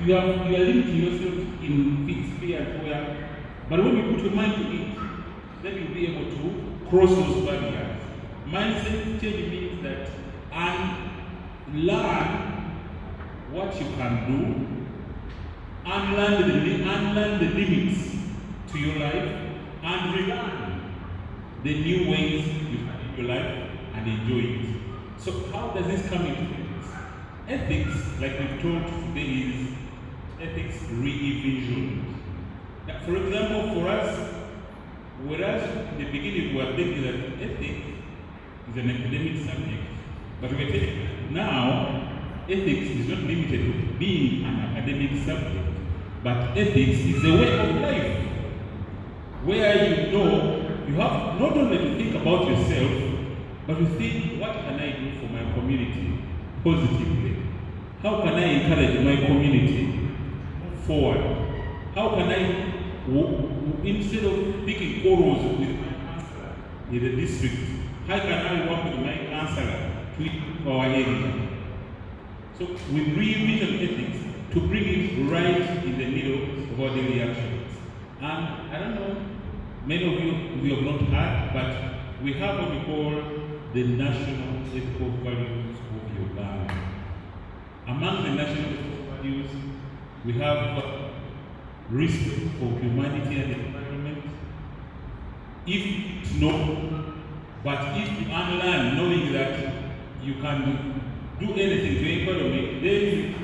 You are limiting yourself in fixed sphere and where, but when you put your mind to it, then you'll be able to cross those barriers. Mindset change means that learn what you can do, unlearn the limits to your life, and relearn the new ways you can live your life and enjoy it. So how does this come into ethics? Ethics, like we've told today, is ethics re-envisioned. Now, for example, for us, whereas in the beginning we were thinking that ethics is an academic subject, but we take now ethics is not limited to being an academic subject, but ethics is a way of life where you have not only to think about yourself, but you think, what can I do for my community positively? How can I encourage my community move forward? How can I, instead of picking quarrels with my councillor in the district, how can I work with my councillor to improve our area? So we re-envision ethics to bring it right in the middle of our daily actions. And I don't know, many of you have not heard, but we have what we call the national ethical values of your land. Among the national ethical values, we have respect for humanity and the environment. If no, but if you unlearn knowing that you can do anything to environment, then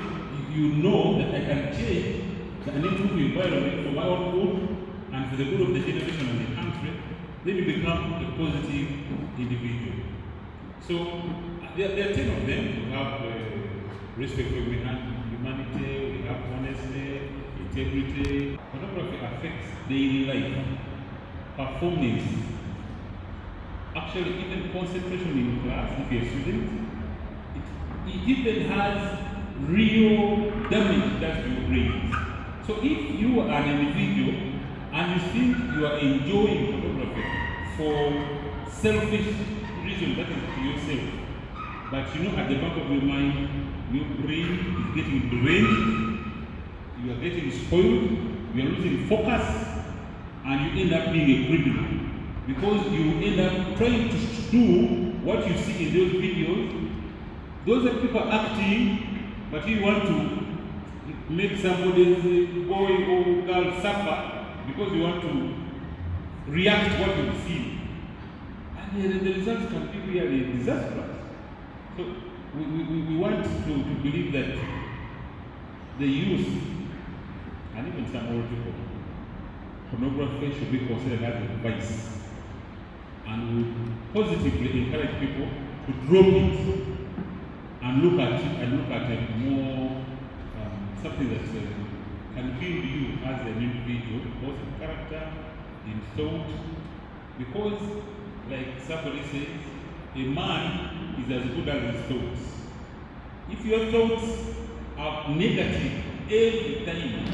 you know that I can change and improve the environment for my own good and for the good of the generation and the country, then you become a positive individual. So there are 10 of them. We have respect for humanity, we have honesty, integrity. Pornography affects daily life, performance, actually even concentration in class if you're a student. It even has real damage that you bring. So if you are an individual and you think you are enjoying pornography for selfish reasons, that is to yourself, but you know at the back of your mind, your brain is getting drained, you are getting spoiled, you are losing focus, and you end up being a criminal. Because you end up trying to do what you see in those videos. Those are people acting, but you want to make somebody's boy or girl suffer because you want to react to what you see. And the results can be really disastrous. So we want to believe that the youth, and even some old people, pornography should be considered as a vice. And we positively encourage people to drop it and look at it more something that can build you as an individual, both in character, in thought. Because, like somebody says, a man is as good as his thoughts. If your thoughts are negative every time,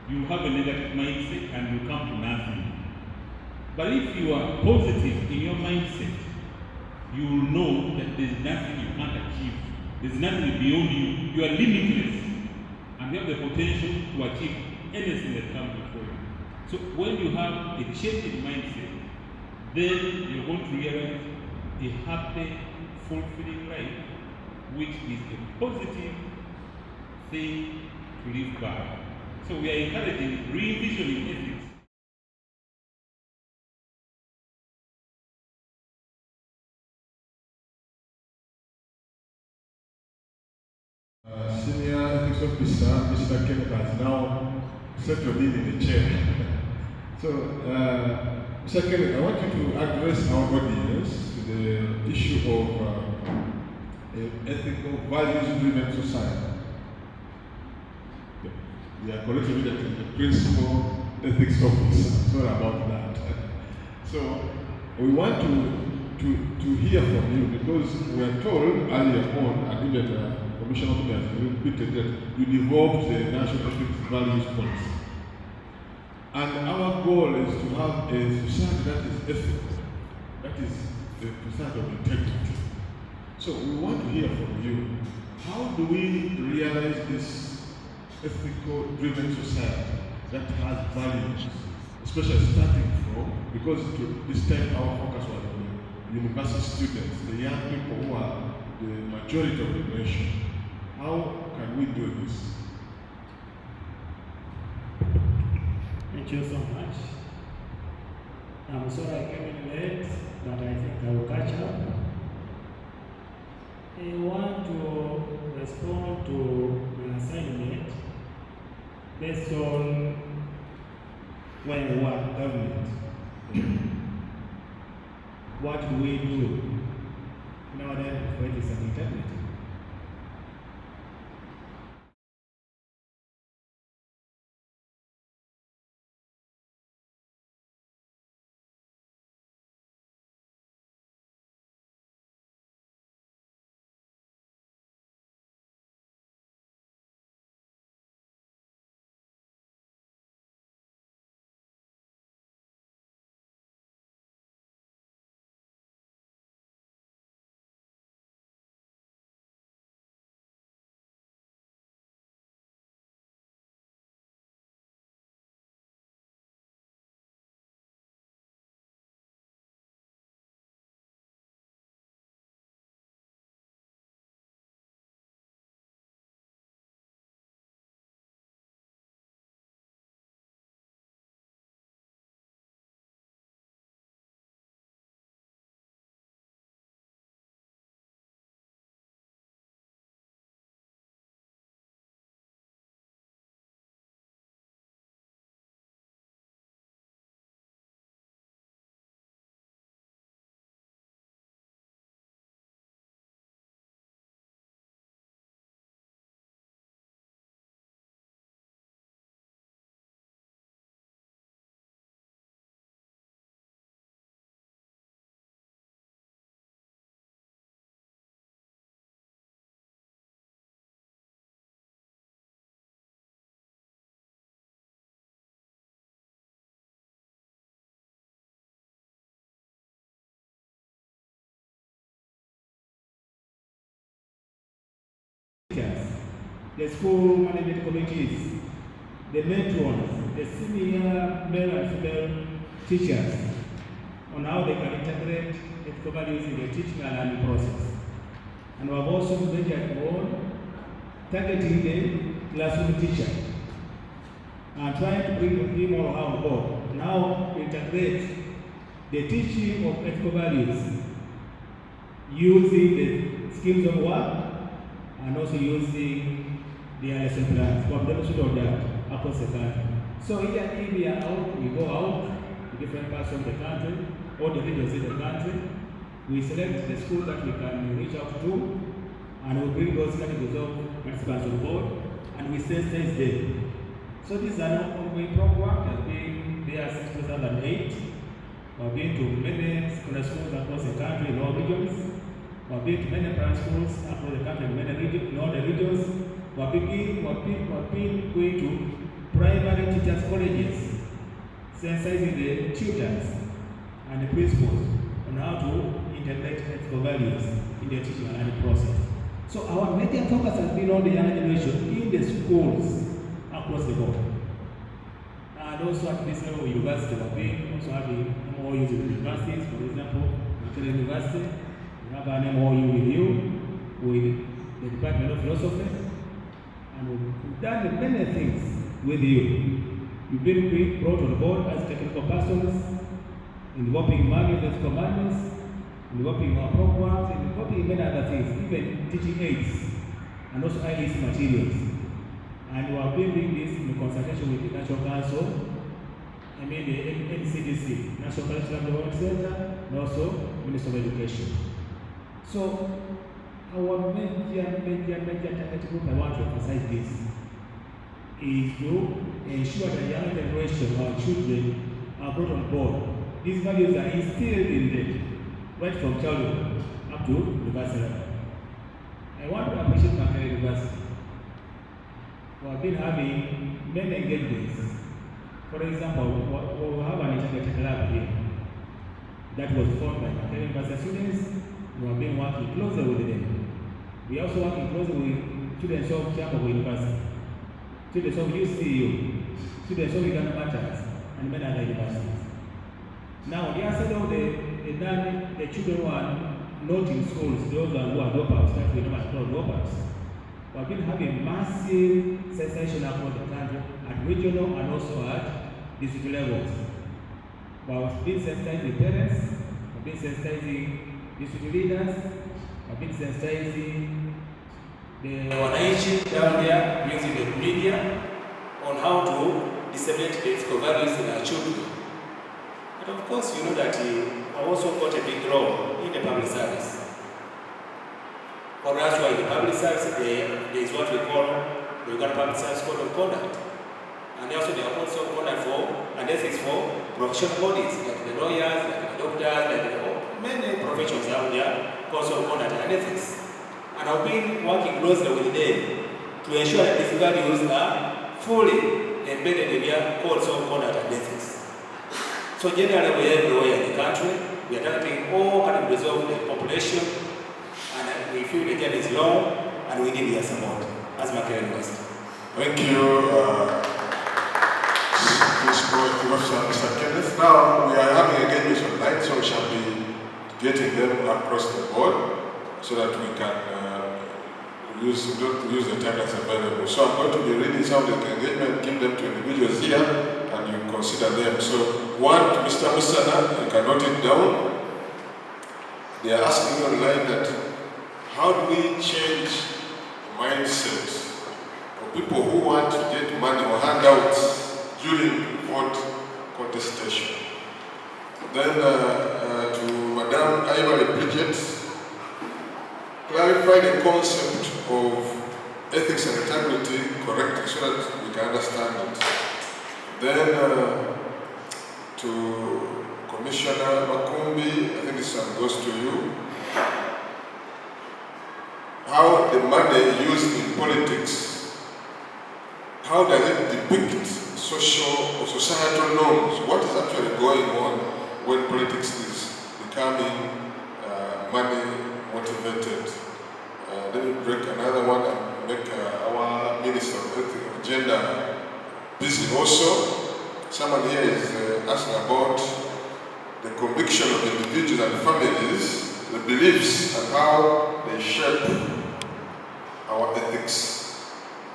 you have a negative mindset and you come to nothing. But if you are positive in your mindset, you will know that there is nothing you can't achieve. There is nothing beyond you. You are limitless. And you have the potential to achieve anything that comes before you. So when you have a change in mindset, then you're going to realize a happy, fulfilling life, which is a positive thing to live by. So we are encouraging re-envisioning ethics. Senior ethics officer, Mr. Kenneth, has now settled in the chair. So, Mr. Kenneth, I want you to address our audience to the issue of ethical, values-driven society. We are correctly the principal ethics officer. Sorry about that. So, we want to hear from you because we are told earlier on, and even Commissioner has repeated that you developed the National Ethics Values Policy. And our goal is to have a society that is ethical, that is the society of integrity. So we want to hear from you. How do we realize this ethical driven society that has values, especially starting from, because to this time our focus was on the university students, the young people who are the majority of the nation. How can we do this? Thank you so much. I'm sorry I came in late, but I think I will catch up. I want to respond to my assignment based on when we were government. What do we do in order for ethics and integrity? teachers, the school management committees, the matrons, the senior male and female teachers on how they can integrate ethical values in the teaching and learning process. And we have also measured on targeting the classroom teacher and trying to bring him or her on board. Now integrate the teaching of ethical values using the schemes of work and also using the lesson plans. We have demonstrated that across the country. So here we are out, we go out to different parts of the country, all the regions in the country. We select the schools that we can reach out to, and we bring those categories of participants on board, and we sensitize them. So this is an ongoing program that has been there since 2008. We have been to many secondary schools across the country in all regions. We have been to many primary schools across the country in many regions, in all the regions. We have been going to primary teachers' colleges, sensitizing the tutors and the principals on how to integrate ethical values in the teaching and learning process. So our major focus has been on the younger generation in the schools across the board. And also at this level, university, we have been also having MOUs with universities. For example, Makerere University, we have an MOU with you, with the Department of Philosophy, and we've done many things with you. You've been brought on board as technical persons, in developing manuals, ethical manuals, in developing our programs, in developing many other things, even teaching aids, and also IEC materials. And we have been doing this in consultation with the National Council, the NCDC, National Curriculum Development Center, and also Ministry of Education. So, our major target group, I want to emphasize this, is to ensure that the young generation, our children, are brought on board. These values are instilled in them, right from childhood up to university level. I want to appreciate Makerere University. We have been having many engagements. For example, we have an integrated lab here that was formed by Makerere University students. We have been working closely with them. We are also working closely with students of Chicago University, students of UCU, students of Uganda Matters, and many other universities. Now, the other side of the children who are not in schools, those who are dropouts, that we know as dropouts, we have been having massive sensation across the country at regional and also at district levels. We have been sensitizing parents, we have been sensitizing district leaders, we have been sensitizing the wananchi down there using the media on how to disseminate the ethical values in our children. But of course, you know that I also got a big role in the public service. For us, who are in the public service, there is what we call the Uganda Public Service Code of Conduct. And also there are codes of conduct for and ethics for professional bodies, like the lawyers, like the doctors, like many professions out there, codes of conduct and ethics. And I've been working closely with them to ensure that these values are fully embedded in their codes of conduct and ethics. So generally, we are everywhere in the country. We are targeting all categories of the population, and we feel the journey is long, and we need your support as Makerere University. Thank you, Mr. Kenneth. Now we are having engagements online, so we shall be getting them across the board so that we can use the time that's available. So I'm going to be reading some of the engagement, give them to individuals here, and you consider them. So one to Mr. Musana, you can note it down. They are asking online that how do we change mindset for people who want to get money or handouts during vote contestation. Then to Madame Ivory Bridget, clarify the concept of ethics and integrity correctly so that we can understand it. Then to Commissioner Makumbi, I think this one goes to you. How the money used in politics, how does it depict social or societal norms? What is actually going on when politics is becoming money motivated? Let me break another one. make our Minister of Gender busy also. Someone here is asking about the conviction of individuals and families, the beliefs, and how they shape our ethics.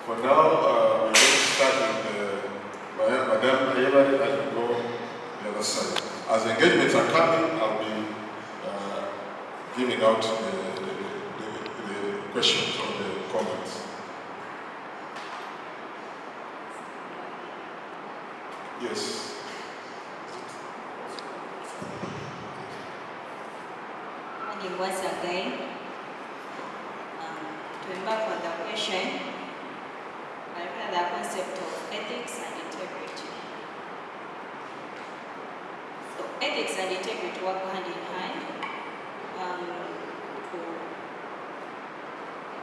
For now, we're going to start with Madame Hayabari as we go the other side. As engagements are coming, I'll be giving out the questions or the comments. Yes. Morning once again. To embark on the question, I read the concept of ethics and integrity. So ethics and integrity work hand in hand.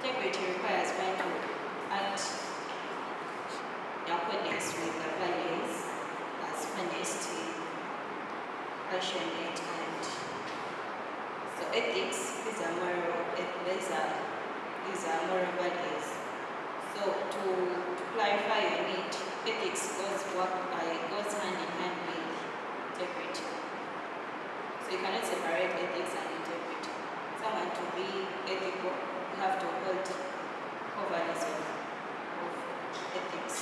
Integrity requires one to act in accordance with the values as honesty, passionate, and so ethics is a moral. These are moral values. So to clarify your need, ethics goes hand in hand with integrity. So you cannot separate ethics and integrity. Someone to be ethical, you have to hold values of ethics.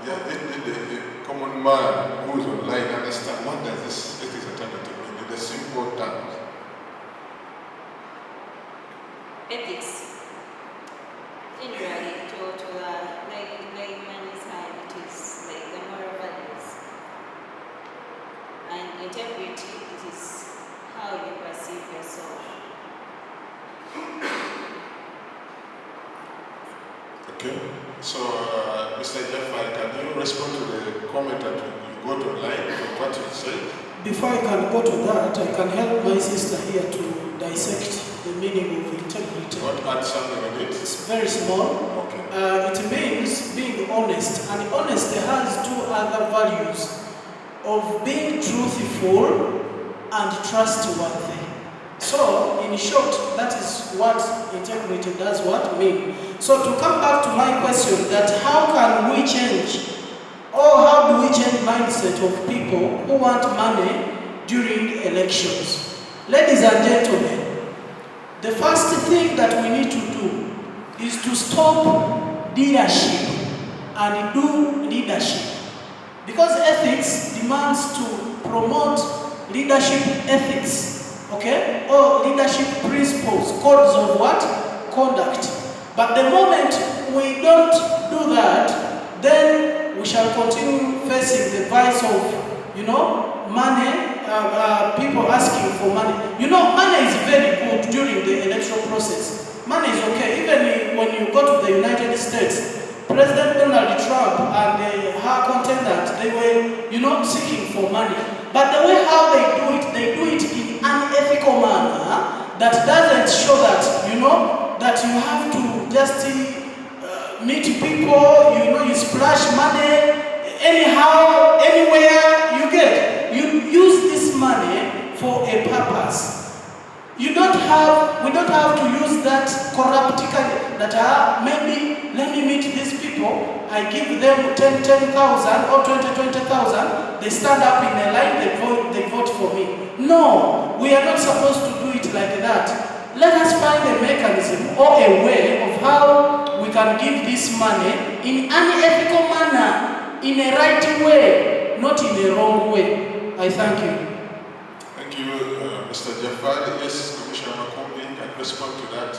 Yeah, the common man who is online understand what does this ethics alternative mean in the simple terms. Ethics, generally, to the layman's eye, it is like the moral values. And integrity, it is how you perceive yourself. Okay, so Mr. Jafar, can you respond to the comment that you got online from what you said? Before I can go to that, I can help my sister here to dissect the meaning of integrity. What add something on it? It's very small. Okay. It means being honest, and honesty has two other values of being truthful and trustworthy. So, in short, that is what integrity does what mean. So, to come back to my question, that how can we change, or how do we change mindset of people who want money during elections? Ladies and gentlemen, the first thing that we need to do is to stop leadership and do leadership. Because ethics demands to promote leadership ethics. Okay, or leadership principles, codes of what? Conduct. But the moment we don't do that, then we shall continue facing the vice of, money, people asking for money. Money is very good during the electoral process. Money is okay. Even when you go to the United States, President Donald Trump and her contendant, they were, seeking for money. But the way how they do it in an ethical manner that doesn't show that, that you have to just meet people, you splash money anyhow, anywhere you get. You use this money for a purpose. We don't have to use that corruptically, that maybe let me meet these people, I give them 10,000 or 20,000, they stand up in a line, they vote for me. No, we are not supposed to do it like that. Let us find a mechanism or a way of how we can give this money in an ethical manner, in a right way, not in a wrong way. I thank you. Thank you, Mr. Jafar. Yes, Commissioner Makombi can respond to that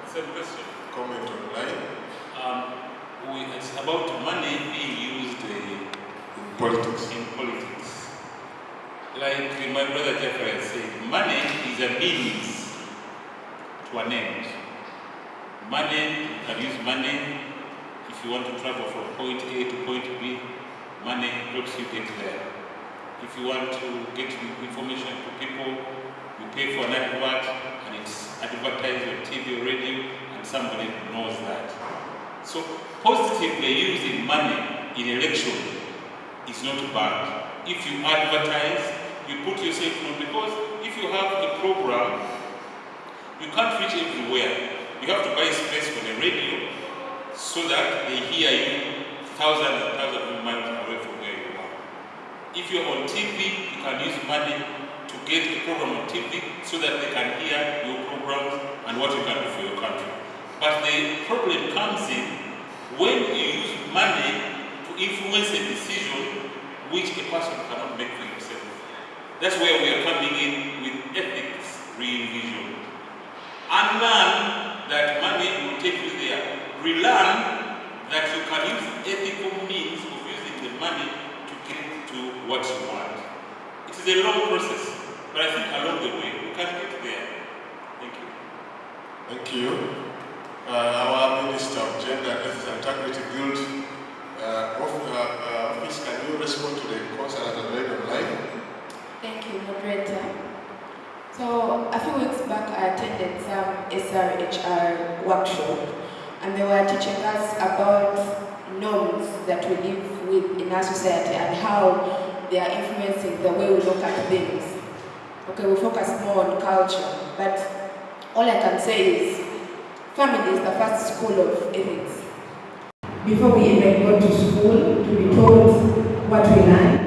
Same question. comment online. It's about money being used In politics. in politics. Like my brother Jeffrey said, money is a means to an end. Money, you can use money if you want to travel from point A to point B. Money helps you get there. If you want to get information to people, you pay for an advert and it's advertised on TV or radio and somebody knows that. So positively using money in election is not bad. If you advertise, you put yourself on, because if you have a program You can't reach everywhere. You have to buy space for the radio so that they hear you thousands and thousands of miles away from where you are. If you're on TV, you can use money to get a program on TV so that they can hear your programs and what you can do for your country. But the problem comes in when you use money to influence a decision which a person cannot make for himself. That's where we are coming in with ethics re-envisioned. Unlearn that money will take you there. Relearn that you can use ethical means of using the money to get to what you want. It is a long process, but I think along the way we can get there. Thank you. Thank you. Our Minister of Gender, Ethics and Integrity Guild office, can you respond to the concern that are laid online? Thank you, moderator. So a few weeks back, I attended some SRHR workshop, and they were teaching us about norms that we live with in our society and how they are influencing the way we look at things. Okay, we focus more on culture, but all I can say is family is the first school of ethics. Before we even go to school to be told what we learn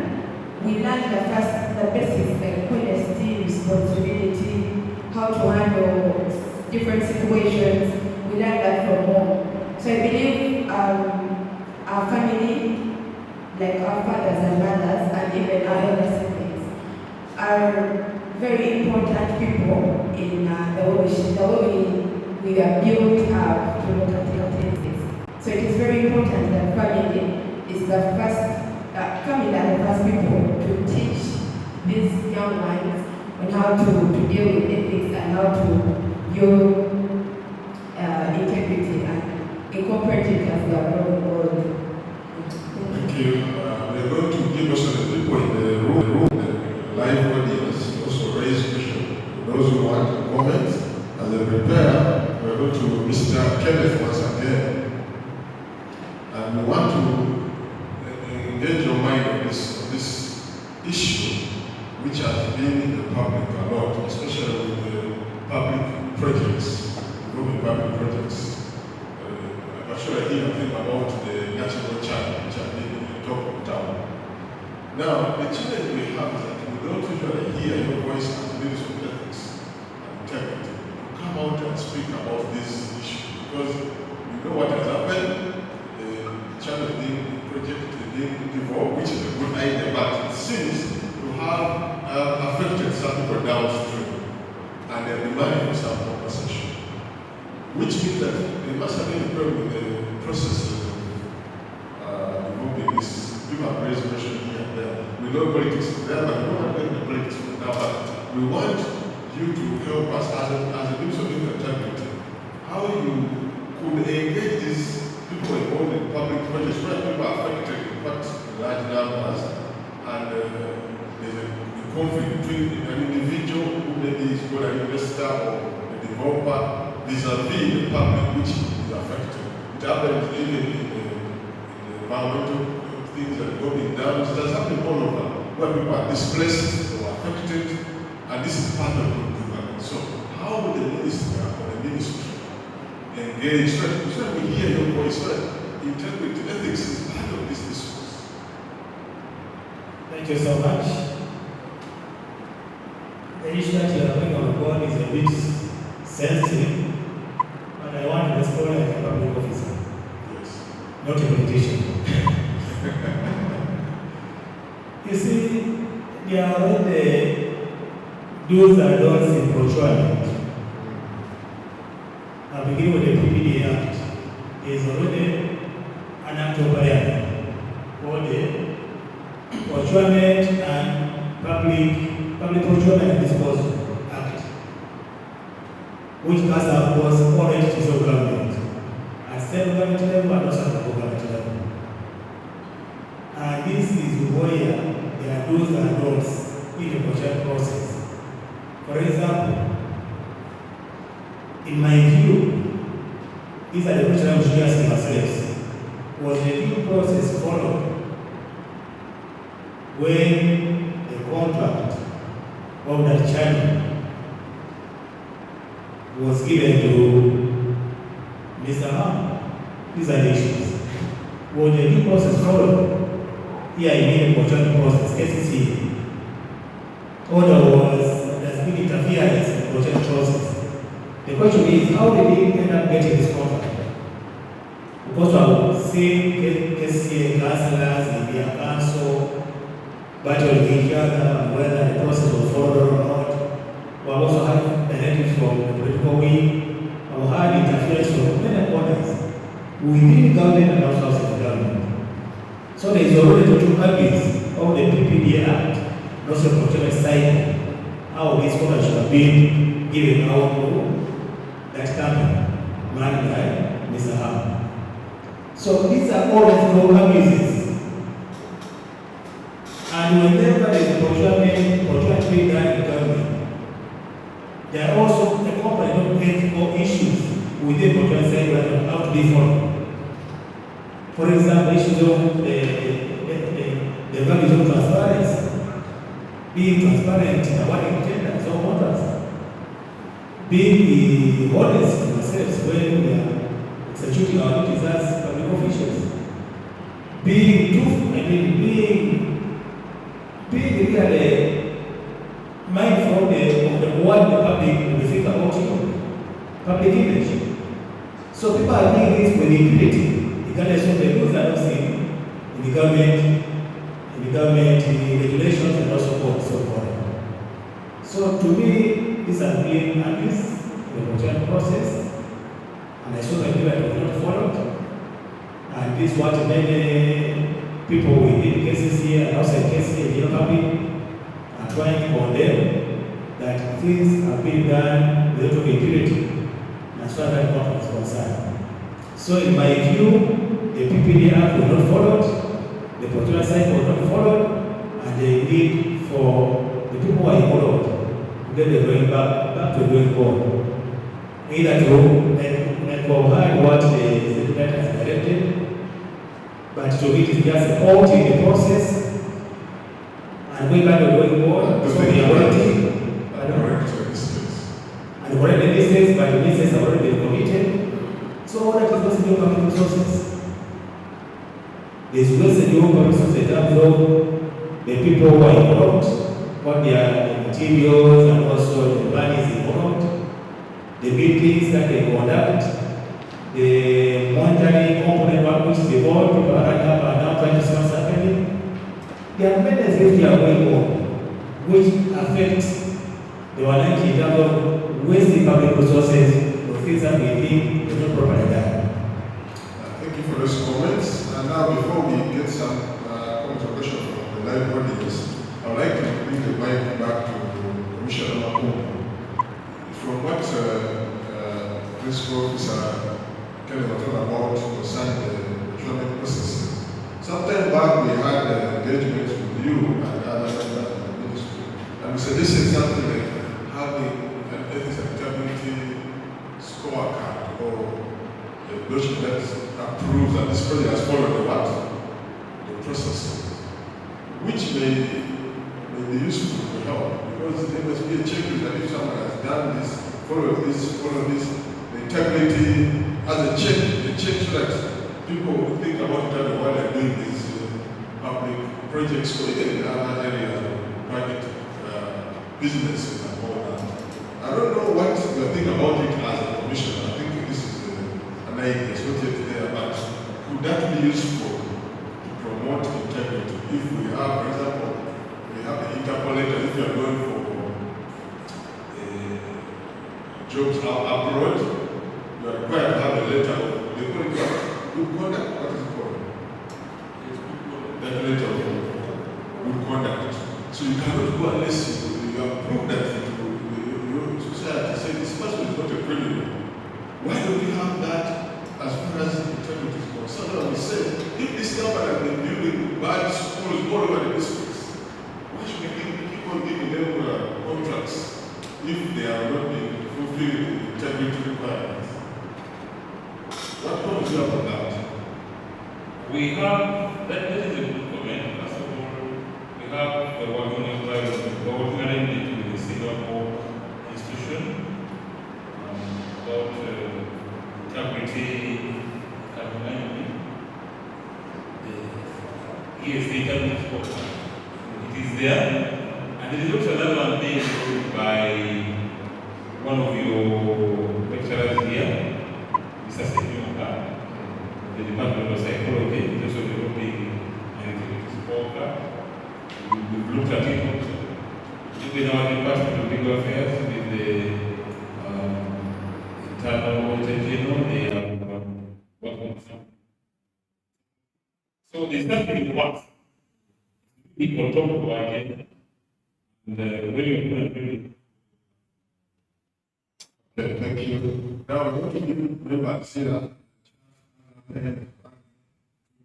the basics like honesty, responsibility, how to handle different situations. We learn that from home. So I believe our family, like our fathers and mothers, and even our elder siblings, are very important people in the way we are built up to look at things. So it is very important that family is the first, family are the first people to teach these young minds on how to deal with ethics and how to view integrity and incorporate it as their role model. Thank you. We are going to give also the people in the room, the live audience, also raise questions. Those who want to comment, as they prepare, we are going to Mr. Kenneth once again. And we want to engage your mind on this issue, which has been in the public a lot, especially with the public projects, moving public projects. Actually, here I think about the national channel, which have been in the top of town. Now, the challenge we have is that we don't usually hear your voice as Minister of Ethics and Integrity to come out and speak about this issue, because you know what has happened. The channel being project being developed, which is a good idea, but it seems to have affected some people downstream, and they're demanding for some compensation, which means that they must have been a problem with the process of developing this. People have raised question here and there. We know politics is there, but we don't have the politics for now. But we want you to help us as a Minister of Integrity, how you could engage these people involved in public projects where people are affected in quite large numbers, and there's a conflict between an individual who maybe is called an investor or a developer vis-a-vis the public which is affected. It happens even in the environmental things that are going down. It has happened all over, where people are displaced or affected, and this is part of good government. So how will the minister or the ministry engage so that we hear your voice, right? Integrity, ethics is part of this discourse. Thank you so much. The issue that you are bringing on board is a bit sensitive, but I want to respond like a public officer, Yes. not a politician. You see, there are already do's and don'ts in procurement. Beginning with the PPD Act, there is already an act of barrier for the Procurement and Public Procurement and Disposal Act, which does of course all entities of government, at state government level and also at government level. And this is where there are do's and don'ts in the procurement process. For example, in my view, these are the questions we should ask ourselves. Was the due process followed when the contract of that channel was given to Mr. Ham. These are the issues. Was the due process followed? Here I mean the portrait process, SCC. Order was, there's been interference in the portrait process. The question is, how did he end up getting this contract? Because I've seen KCA councillors in their council battling each other, whether the process was followed or not. We have also had directives from the political wing. I've had interference from many corners within government and also outside the government. So there is already two copies of the PPD Act, also procurement cycle, how this contract should have been given out to that company, managed by Mr. Ham. So these are all ethical abuses. And whenever there is procurement being done in the government, there are also a company of ethical issues within procurement cycle that have to be followed. For example, issues of the values of transparency, being transparent in awarding tenders or contracts, being honest to ourselves when we are executing our duties as public officials, being truthful, being really mindful of what the public will think about you, public image. So people are doing this with impunity, regardless of the rules that are seen in the government, in the regulations and also court so forth. So to me, this has been abuse in the procurement process, and I saw that people have not followed. And this is what many people within KCC and outside KCC in the public are trying to condemn, that things have been done without impunity as far as that contract is concerned. So in my view, the PPD Act was not followed, the procurement cycle was not followed, and the need for the people who are involved to get the going back to the drawing board. Either to like what the Secretary has directed, but to it is just a halt in the process and going back to the drawing board. So we are waiting. And correct the mistakes, but the mistakes have already been committed. So all that is wasting your public resources. There's wasted your public resources in terms of the people who are involved, what their materials and also the money is involved, the meetings that they conduct, the monetary component work which is involved, people are running up and down trying to see what's happening. There are many things that are going on which affect the humanity in terms of wasting public resources for things that we think are not properly done. Thank you for those comments. And now, before we get some comments or questions from the live audience, I would like to bring the mic back to Commissioner Mako. From what this officer kind of talked about concerning the procurement process, sometime back we had engagements with you and other members of the ministry, and we suggested something like having an ethics and integrity scorecard or a document that approves that this project has followed the process, which may be useful to help, because there must be a checklist that if someone has done this, follow this, the integrity as a check so that people think about it while they're doing these public projects or even in other areas of private businesses and all that. I don't know what you think about it as a commissioner. I think this is an idea, it's not yet there, but could that be useful to promote integrity? If we have, for example, we have the interpolator, if you are going for jobs abroad, you are required to have a letter of, they call it good conduct, what is it called? That letter of good conduct. So you cannot go unless you have proved that your society says this person is not a criminal. Why don't we have that as far as integrity is concerned? So we say, if this company has been building bad schools all over the districts, why should we keep on giving them contracts if they are not being fulfilling the integrity requirements? What comment do you have on that? We have, that is a good comment. First of all, we have the Wagonian bylaws. We're working with the Singapore institution. about integrity, accountability. Yes, the integrity scorecard. It is there. And there is also another one being approved by one of your lecturers here, Mr. Senyonga, the Department of Psychology, is also developing an integrity scorecard. We've looked at it also. With our Department of Legal Affairs, with the internal audit general, they have worked on some. So there's nothing works. People talk about it, and when you really. Okay, thank you. Now we're going to give members here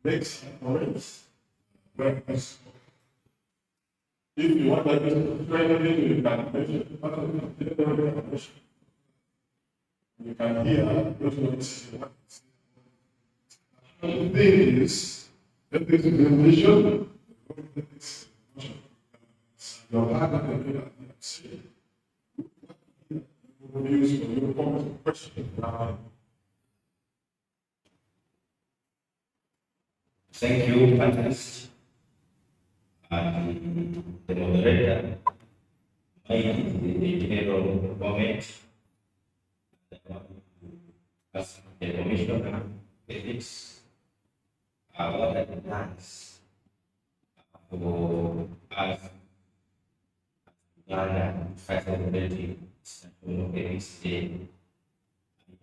make some comments. If you want to try anything, you can mention. You can hear those words. The thing is, that is the vision. Your heart and say. Use for your comment or question. Thank you, panelists, and the moderator. I am the general comment as the commissioner of ethics. What are the plans for us and facilitating ethics day?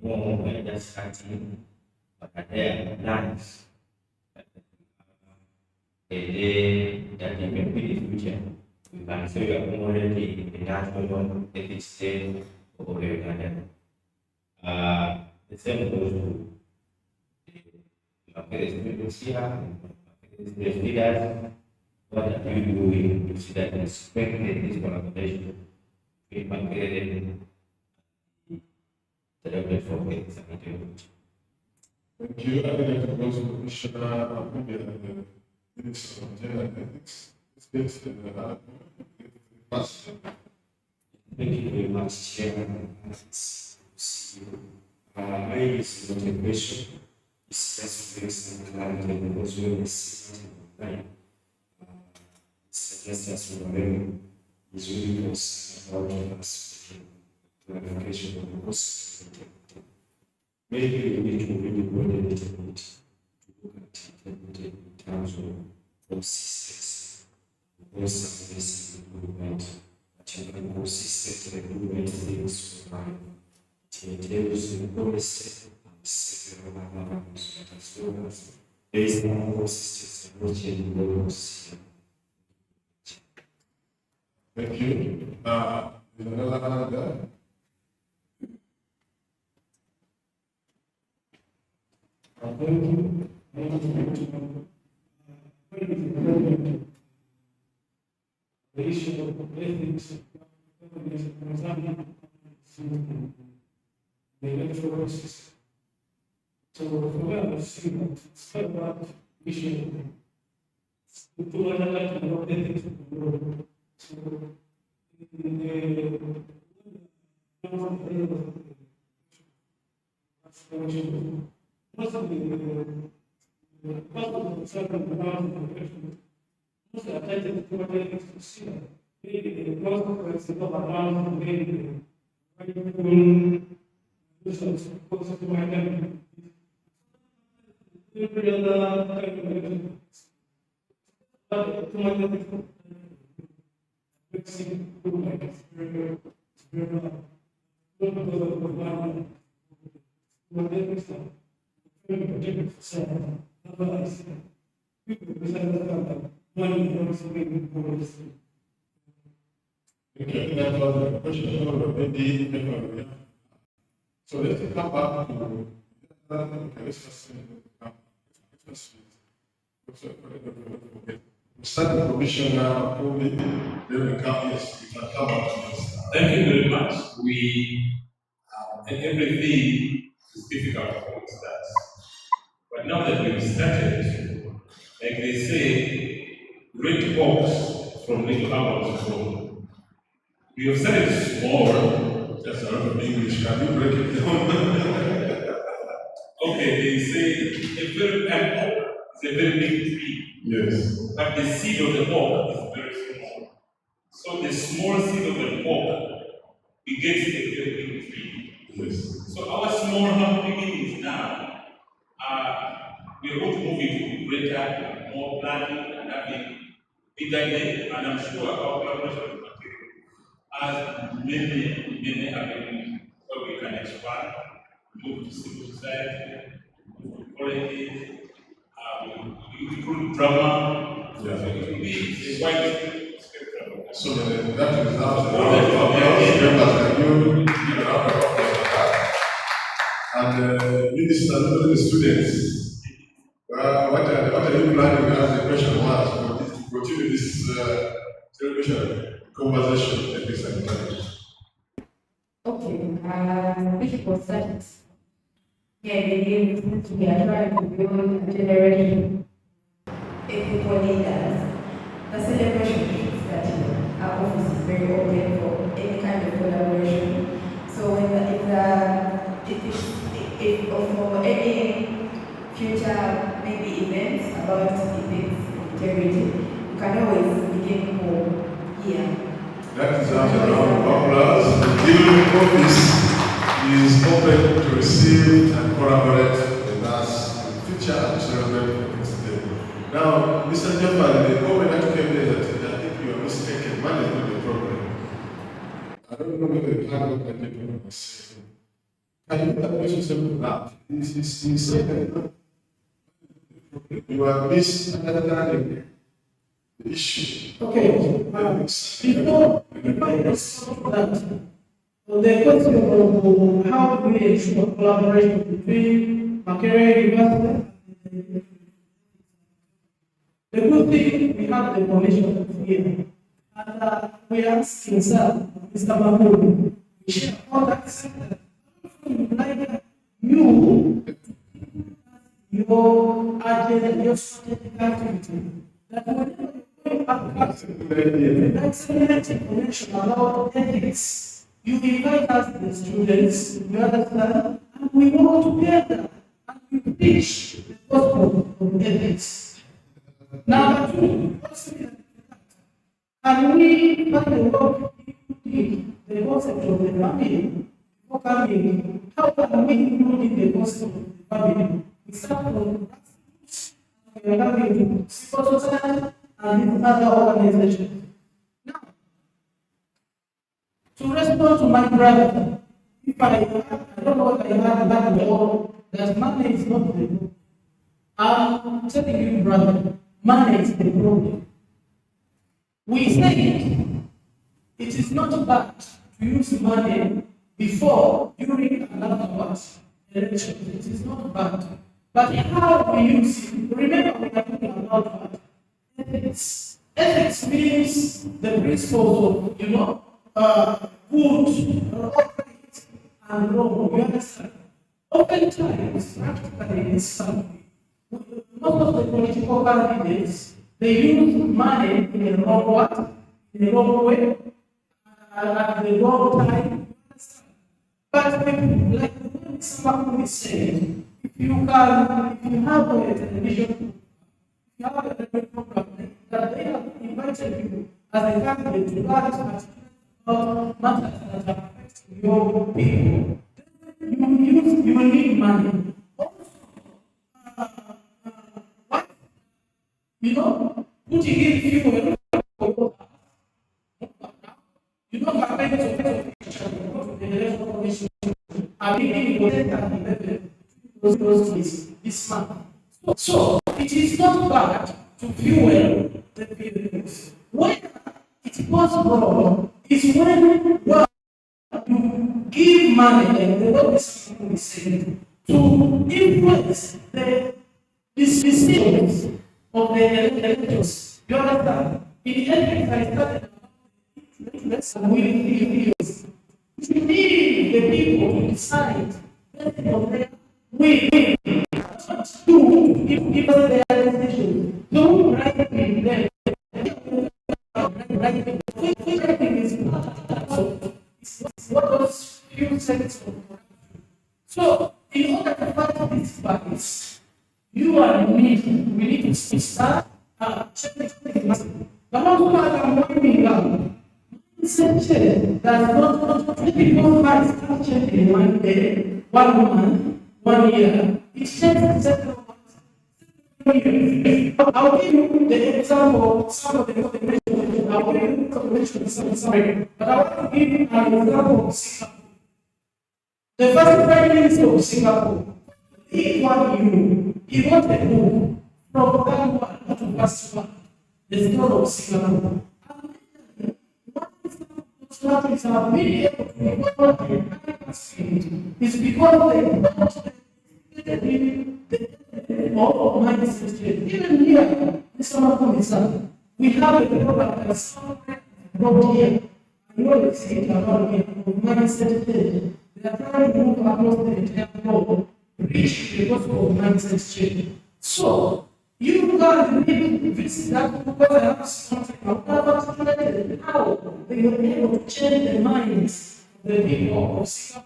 I know we're just starting, but there are plans. A day that it may be the future. We can say we are already a national ethics day for Uganda. The same goes to the here, the leaders. What are you doing to see that respected this collaboration between Macquarie and the Development for Ethics and Integrity? Thank you. I think that goes to Commissioner Minister of Gender and Ethics. It's Thank you very much, Chairman. My is not a question. It's just based on clarity and also in the system of time. Just as we are is really concerned about us clarification of the course. Maybe we need to really go a little bit to look at it in terms of consistency. Also, this improvement, that you can consistently implement things for life. It entails the policy and several levels, but as well as based on consistency, which is the policy. Thank you. Is another hand there? The issue of ethics, the electoral process. So from where I see that it's not about issue to understand about ethics. So Okay, that was a question of maybe. So let's come back to start the commissioner only, then we come, yes, we can come back to this. Thank you very much. And everything is difficult for us. But now that we've started, like they say, great box from little hours from. We have started small, That's a lot of English. Can you break it down? Okay, they say a very an oak is a very big tree. Yes. But the seed of the oak is very small. So the small seed of the oak begets a very big tree. Yes. So our small humble beginnings now we are going to move into greater, more planning and having bigger day, and I'm sure our collaboration with material as many have been so we can expand, move to civil society, move to colleges, we include drama, so it will be a wide spectrum. So that is now the round of applause. Members, can you give a round of applause for that? And minister, the students, what are you planning as the question was for this, to continue this celebration, conversation, ethics and intelligence? Okay, which was that? Yeah, we are trying to build a generation ethical leaders. The celebration is that our office is very open for any kind of collaboration. So if for any future maybe events about ethics integrity, you can always begin for here. That is after the round of applause. The dealing office is open to receive and collaborate with us in the future and celebrate ethics day. Now, Mr. Jeffrey, the comment that came there that I think you are mistaken, money is not the problem. I don't know whether you heard what the gentleman was saying. Can you put that question simple now? He said that you are misunderstanding the issue. Okay, before I respond that, the question of how do we ensure collaboration between Makerere University and the good thing, we have the information here. And we ask himself, Mr. Mahmoud, we share all that center. Like you, your agenda, your strategic activity, that whenever you go excellent information about ethics, you invite us, the students, you understand, and we go together and we preach the gospel of ethics. Number two, and we find a work the concept of the family. Coming, how can we include the concept of the family? We start from we are having civil society and other organizations. Now, to respond to my brother, if I don't know if I have that law, that money is not the problem. I'm telling you, brother, money is the problem. We say it is not bad to use money before, during, and afterwards election. It is not bad. But how we use it, remember we are talking about what? Ethics. Ethics means the principles of, good, right, and wrong. You understand? Oftentimes, practically in this country, most of the political candidates, they use money in the wrong what? In the wrong way, at the wrong time. But like the way someone is saying, if you have a television, if you have a radio program that they have invited you as a candidate to ask about matters that affect your people, then you will need money. Also, what? Putting in fuel for your campaign to the electoral commission. I mean, this month. So it is not bad to fuel the vehicles. When it goes wrong is when you give money, and the Lord is saying, to influence the decisions of the electors. You understand? In ethics, I started and we need the people to decide we give us their decision. Don't write in them. Writing is so it's what those need to start checking things. But also, I'm winding up. Mindset change does not people might start changing one day, 1 month, 1 year. It takes several months. I'll give you the example, some of the information. I'll give you information, sorry, but I want to give you an example of Singapore. The first Prime Minister of Singapore, he wanted to move from that one to verse 1, the story of Singapore. Countries have been able to evolve is because they don't of mindset change. Even here, in Somalia, we have a program that's brought here. You always see it around here of mindset change. They are trying to move across the entire globe, reach the gospel of mindset change. So, you guys need to visit that because I have something how they were able to change the minds of the people of Singapore.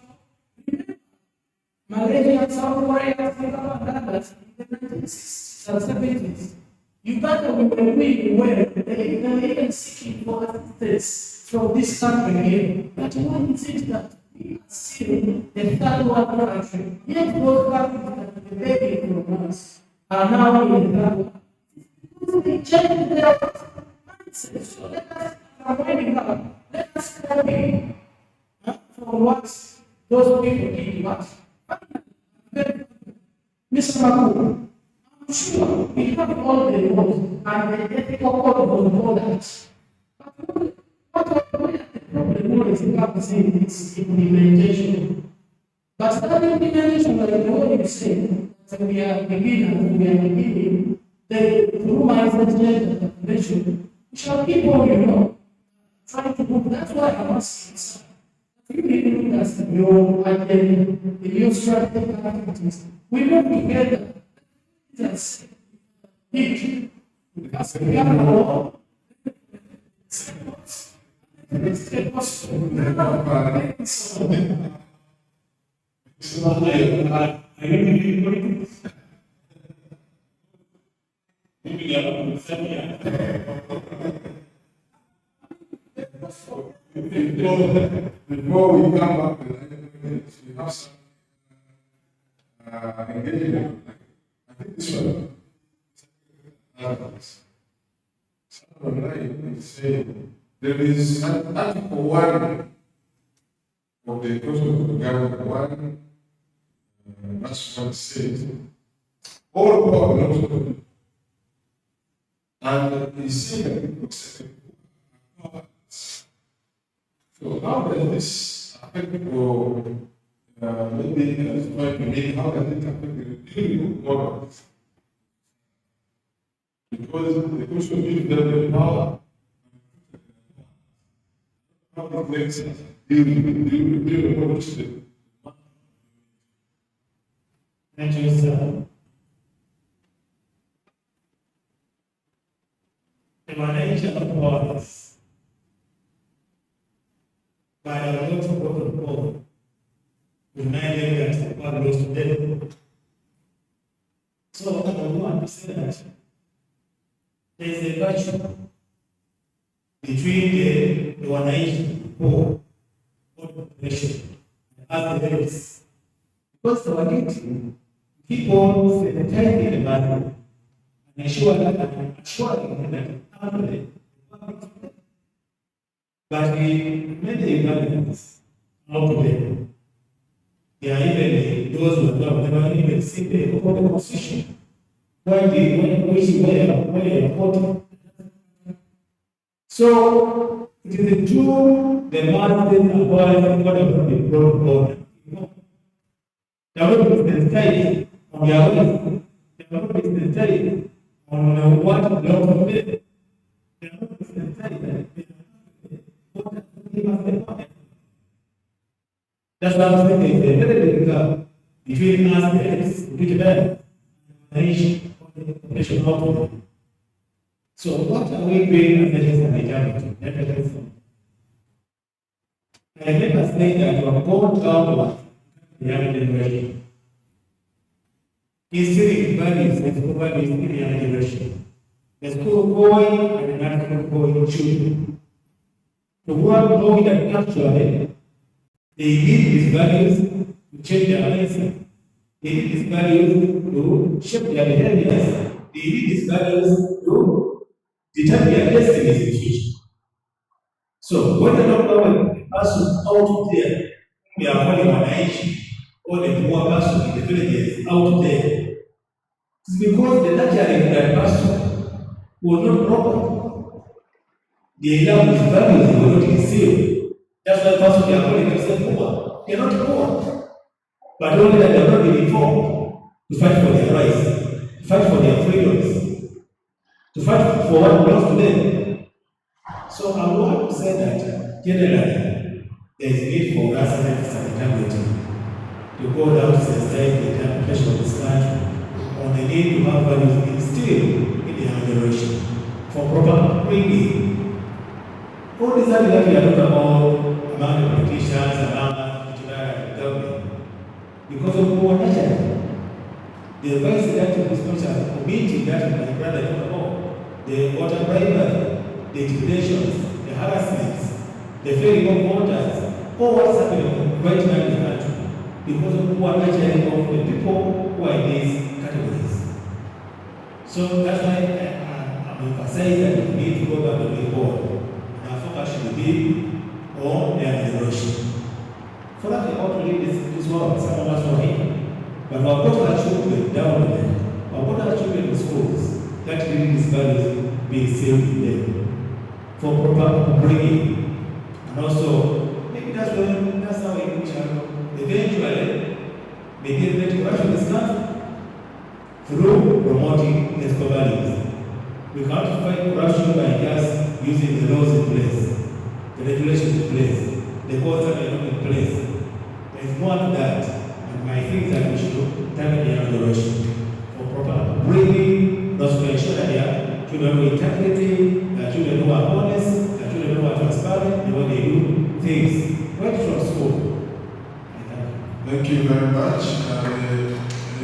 Malaysia, South Korea, Singapore, and others in the 1960s and 70s. Uganda, when we were, they were even seeking for assistance from this country here. But why is it that we are still a third world country? Yet those countries that were begging from us are now in the third world. Because they changed their mindset. So let us winding up. Let us copy from what those people did to us. Mr. Maku, I'm sure we have all the laws and the ethical code of all that. But what the problem is in its implementation. But that implementation, like the way you say, that we are beginning, then through mindset change and implementation, we shall keep on, trying to move. That's why I must say, you people as your identity, your strategic activities, we work together. That's it. Because we are all. Before we come back to the we have some engagement. I think this one. Someone say there is an Article 1 of the Constitution of the Government 1. That's what it says. All power belongs to God. And he said, so how does this affect or maybe as my opinion, how does it affect the real model? Because the question is the power. How it makes sense. Thank you, sir. The manager of powers by our Lord of God reminded that the power belongs to them. So I want to say that there is a virtue between the wananchi, poor, or the population, and other levels. Because our duty, keep on sanitizing the body and ensuring that but we made the Ugandans out of them. They are even those who have never even seen the constitution. Why they are so it is true the masses avoid whatever they brought order. The world is decided on their own. The world is decided on what belongs to them. The world is decided what give us the power. That's why I'm saying there is a very big gap between us and between them and the nation of the population of them. So what are we doing as a majority? Let me tell you. I never say that you are born out of the young generation. instilling values and core values in the young generation. The school going and not going children. To work knowing that actually they need these values to change their mindset. They need these values to shape their behaviors. They need these values to determine their destinies in the future. So when I talk about the person out there, we are calling wananchi, or the poor person in the villages out there, it's because the nurturing of that person was not proper. They love his values, they were not instilled. That's why person they are calling themselves poor. They are not poor. But only that they have not been informed to fight for their rights, to fight for their freedoms, to fight for what belongs to them. So I want to say that generally there is need for us as a community to go down to sensitize the population of this country on the need to have values instilled in the young generation for proper upbringing. All these are that we are talking about among the politicians, among us, the government, because of poor nature. The advice that this person committee that my brother talked about, the water bribery, the intimidations, the harassments, the failing of voters, all what's happening right now in the country because of poor nature of the people who are in these categories. So that's why I'm emphasizing that we need to go back to the board. And our focus should be on their generation. For that, we ought to leave this world, some of us know him. But our got our children down there, our got our children in schools, that really these values being sealed in them for proper upbringing. And also, maybe that's how we shall eventually begin to corruption in this country through promoting its core values. We can't fight corruption by just using the laws in place, the regulations in place, the courts that are not in place. There is more to that. And I think that we should target the young generation for proper upbringing, not to ensure that they are children with integrity, that children who are honest, that children who are transparent in what they do things right from school. Thank you very much.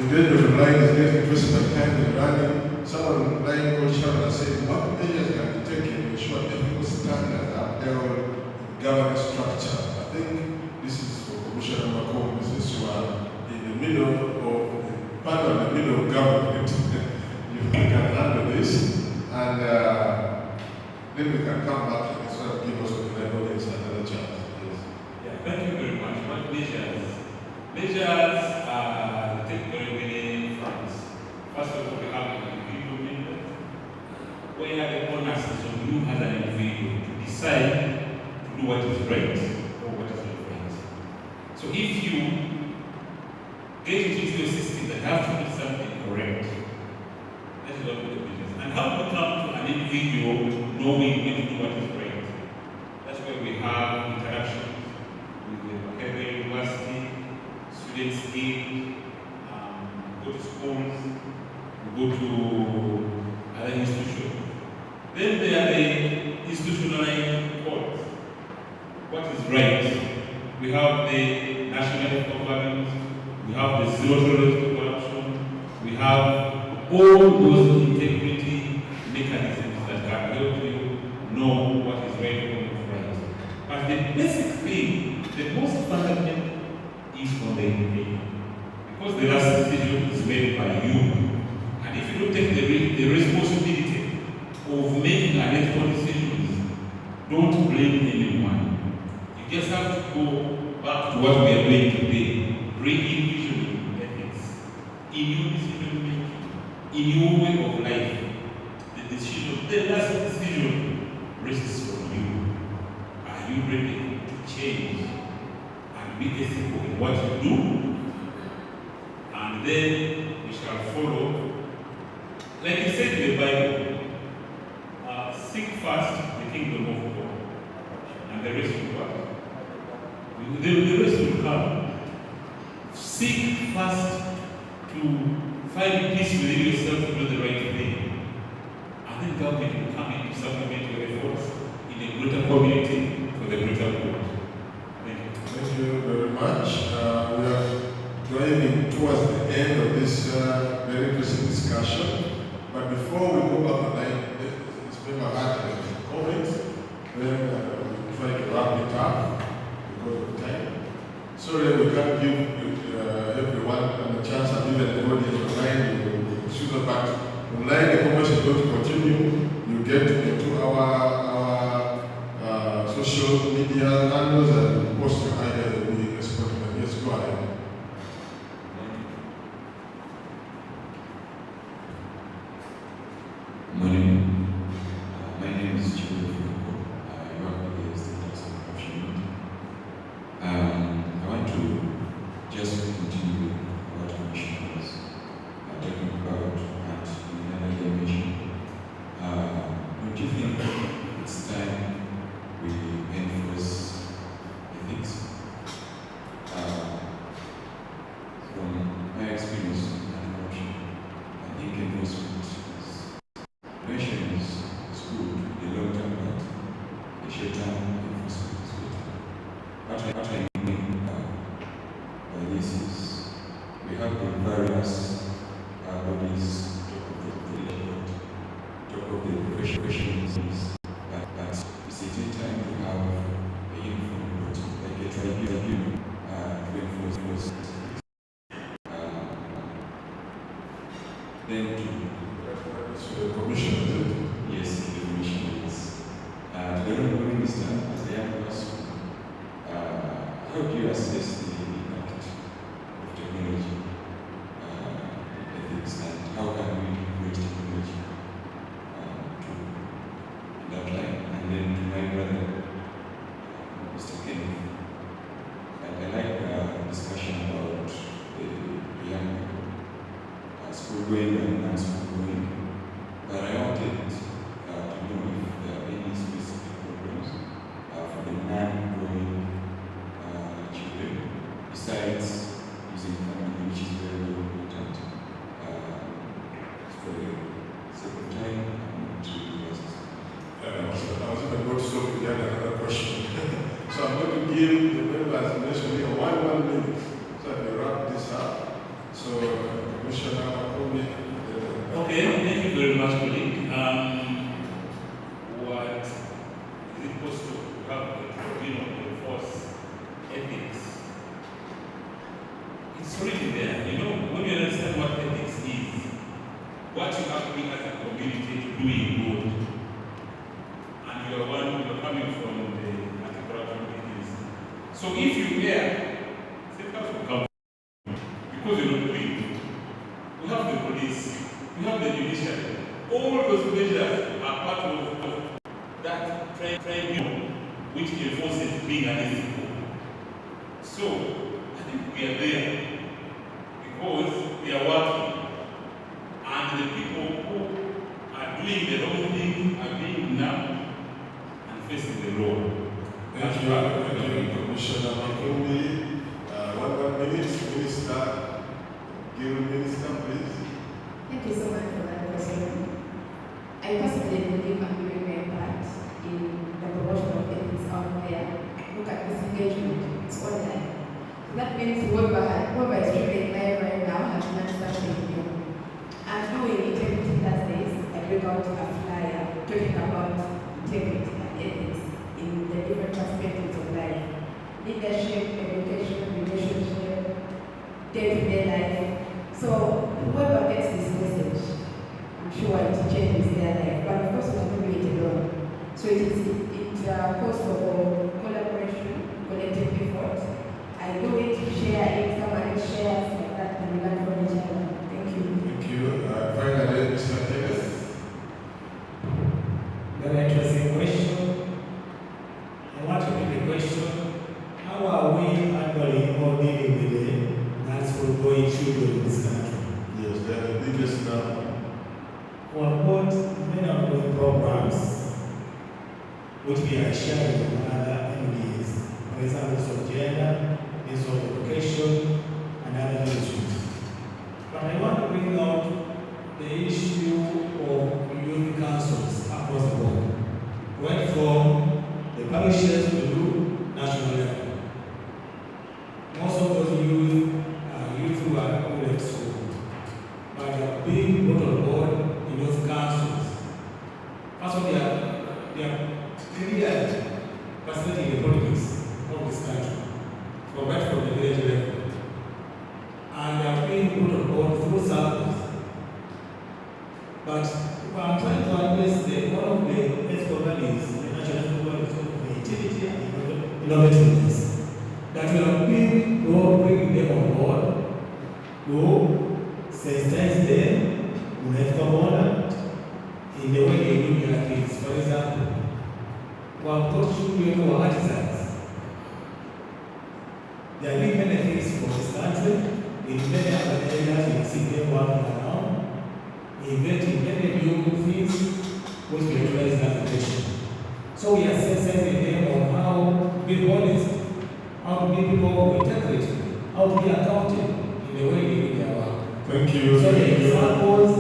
The end of the line is getting close to time is running. Someone line coach and said, what measures can be taken to ensure ethical standards are held in governance structure? I think this is for Commissioner Macomb, since you are in the middle of part of the middle of government. You can handle this, and then we can come back and sort of give us the audience another chance. Yes. Yeah, thank you very much. What measures? Measures take very many fronts. First of all, we have an individual measure, where the onus is on you as an individual to decide to do what is right or what is not right. So if you get into your system that have to do something correct, that is what the business. And how to come to an individual knowing when to do what is right? That's where we have interactions with the Makerere University, students in, go to schools, go to other institutions. Then there are the institutionalized codes. What is right? We have the national ethical values, we have the zero tolerance to corruption, we have all those integrity mechanisms that can help you know what is right and what is right. But the basic thing, the most fundamental, is on the individual. Because the last decision is made by you. And if you don't take the responsibility of making ethical decisions, don't blame anyone. You just have to go back to what we are doing today. Re-envisioning ethics in your decision making, in your way of life. The last decision rests on you. Are you ready to change and be ethical in what you do? And then we shall follow. Like it said in the Bible, seek first the kingdom of God, and the rest will come. The rest will come. Seek first to find peace within yourself to do the right thing. And then government will come in to supplement your efforts in a greater community for the greater good. Thank you. Thank you very much. We are driving towards the end of this But before we go back online, let's make our heart comments. Then we try to wrap it up because of time. Sorry, we can't give everyone a chance, and even the audience online, you should back online. The conversation is going to continue. You get into our social media handles and post your ideas. We respond to them. Yes, go ahead. Morning. My name is Julie. I work with the State Tax and Corruption Unit. I want to just continue with what Commissioner was talking about and in another dimension. Don't you think it's time we enforce ethics? From my experience in corruption, I think enforcement prevention is good in the long term, but the short term enforcement is better. What I mean by this is we have the various bodies, talk of the professions, but it's a time to have a uniform body, like a tribunal to enforce then the commission, yes, the commission is. To the Honourable Minister, as a young person, how do you assess the impact of technology, ethics, and how can we use technology to that line? And then to my brother, Mr. Kenneth, I like the discussion about the young people, school going and non-school going. But I wanted to know if there are any specific programs for the non-growing children, besides using family, which is very, very important. For the second time, I want to ask. I was even going to stop with another question. So I'm going to give the members initially a 1 minute so I can wrap this up. So, Commissioner Makomi. Okay, thank you very much, colleague. What is it possible to have a tribunal to enforce ethics? It's really there. You know, when you understand what ethics is, what you have to be as a community to doing good, and you are coming from the anti-corruption agency. So if you err, state house will come because you're not doing good. We have the police. We have the judiciary. All those measures are part of that tribunal which enforces being unethical. So, I think we are there because we are working, and the people who are doing the wrong thing are being nabbed and facing the law. Thank you, Commissioner Makomi. 1 minute, Minister. Minister, please. Thank you so much for that question. I personally believe I'm doing my part in the promotion of ethics out there. Look at this engagement, it's online. So that means whoever is streaming live right now has learned something new. I'm doing Integrity Thursdays. I bring out a flyer talking about integrity and ethics in the different perspectives of life. Leadership, education, relationship, day-to-day life. So whoever gets this message, I'm sure it changes their life. But of course, it's not doing it alone. So it's a course of collaboration, collective effort. I do it, share it, someone else shares like that, and we learn from each other. Thank you. Thank you. Finally, Mr. Kenneth. Very interesting question. I want to make a question. How are we handling or dealing with the non-school-going children in this country? Yes, they are the biggest now. On what many ongoing programs which we are sharing with other MDs, for example, of gender, this of education, and other issues. But I want to bring out the issue of youth councils across the board, right from the parishes to national level. Most of those youth are youth who are left school, but a big bottle board in those So they are clear facilitating the politics of this country, from the village level. And they are being put on board through circles. But I'm trying to address one of the ethical values, the national ethical values of creativity and innovativeness, that we have been bringing them on board, to sensitize them in ethical conduct in the way they do their things. For example, we have taught children who are artisans. They are doing many things for this country. In many other areas, you see them working around, inventing many new things which we utilize in application. So we are sensitizing them on how to be honest, how to be people with integrity, how to be accountable in the way they do their work. Thank you. So the examples,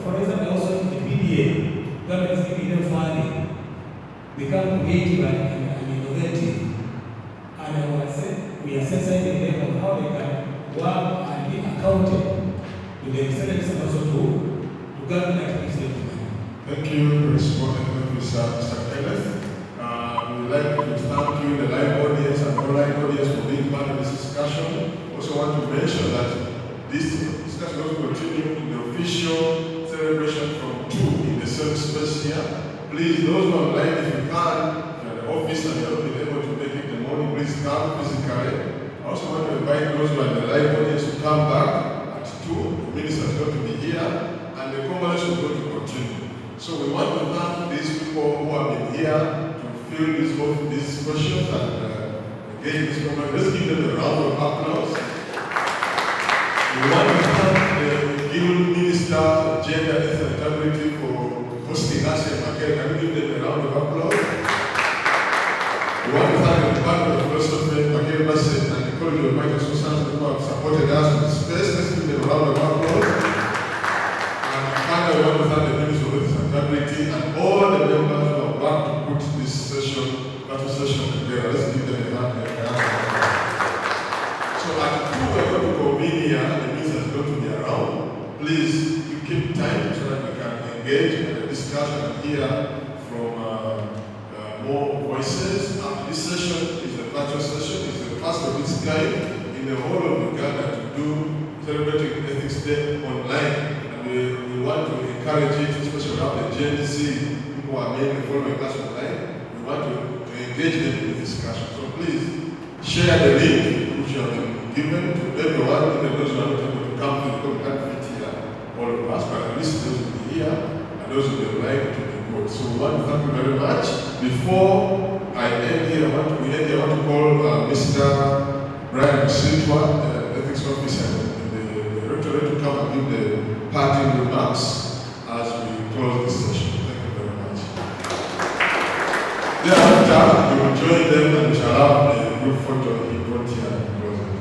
for example, also in the PDA, government is giving them funding, become creative and innovative. And I want to say, we are sensitizing them on how they can work and be accountable to themselves and also to government activities. Thank you, Respondent Mr. Kenneth. We'd like to thank you, the live audience and online audience, for being part of this discussion. Also want to mention that this discussion will continue in the official celebration from 2 in the same space here. Please, those who are online, if you can, if you're at the office and you're not been able to make it in the morning, please come physically. I also want to invite those who are in the live audience to come back at 2. The minister is going to be here and the conversation is going to continue. So we want to thank these people who have been here to fill these questions and engage this conversation. Let's give them a round of applause. We want to thank the Guild Minister, Gender, Health and Integrity for hosting us in Makere. Can we give them a round of applause? We want to thank the Department of Philosophy, Makere Bassett, and the College of Michael Society who have supported us in this space. Let's give them a round of applause. And I want to thank the Minister of Health and Integrity and all the members who have worked to put this session together. Let's give them a hand. So at 2 we're going to convene here, the minister is going to be around. Please you keep time so that we can engage in the discussion and hear from more voices. This session is a virtual session, it's the first of its kind in the whole of Uganda to do celebrating Ethics Day online. We want to encourage it, especially around the Gen Z, people who are mainly following us online. We want to engage them in the discussion. So please share the link which you have been given to everyone, even those who are not able to come to the can't fit here, all of us, but at least those will be here and those who will like to be good. So we want to thank you very much. Before I end here, I want to call Mr. Brian Sitwa, the ethics officer in the directorate, to come and give the parting remarks as we close this session. Thank you very much. Thereafter, we will join them and we shall have a group photo in front here and closing.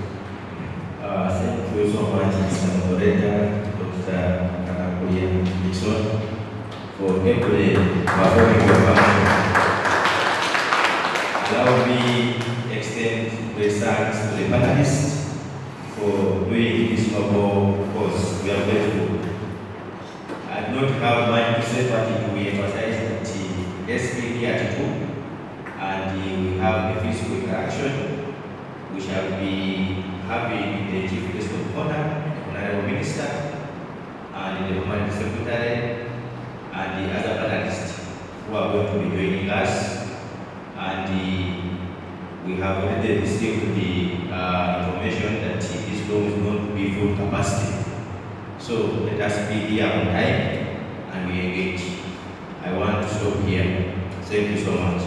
Thank you so much, Mr. Moderator, Dr. Anakuya Nixon, for ably performing your function. Allow me to extend the thanks to the panelists for doing this noble cause. We are grateful. I do not have much to say, but we emphasize that let's be here too, and we have a physical interaction. We shall be having the Chief Guest of Honor, the Honorable Minister, and the Permanent Secretary, and the other panelists who are going to be joining us. And we have already received the information that this room is going to be full capacity. So let us be here on time and we engage. I want to stop here. Thank you so much.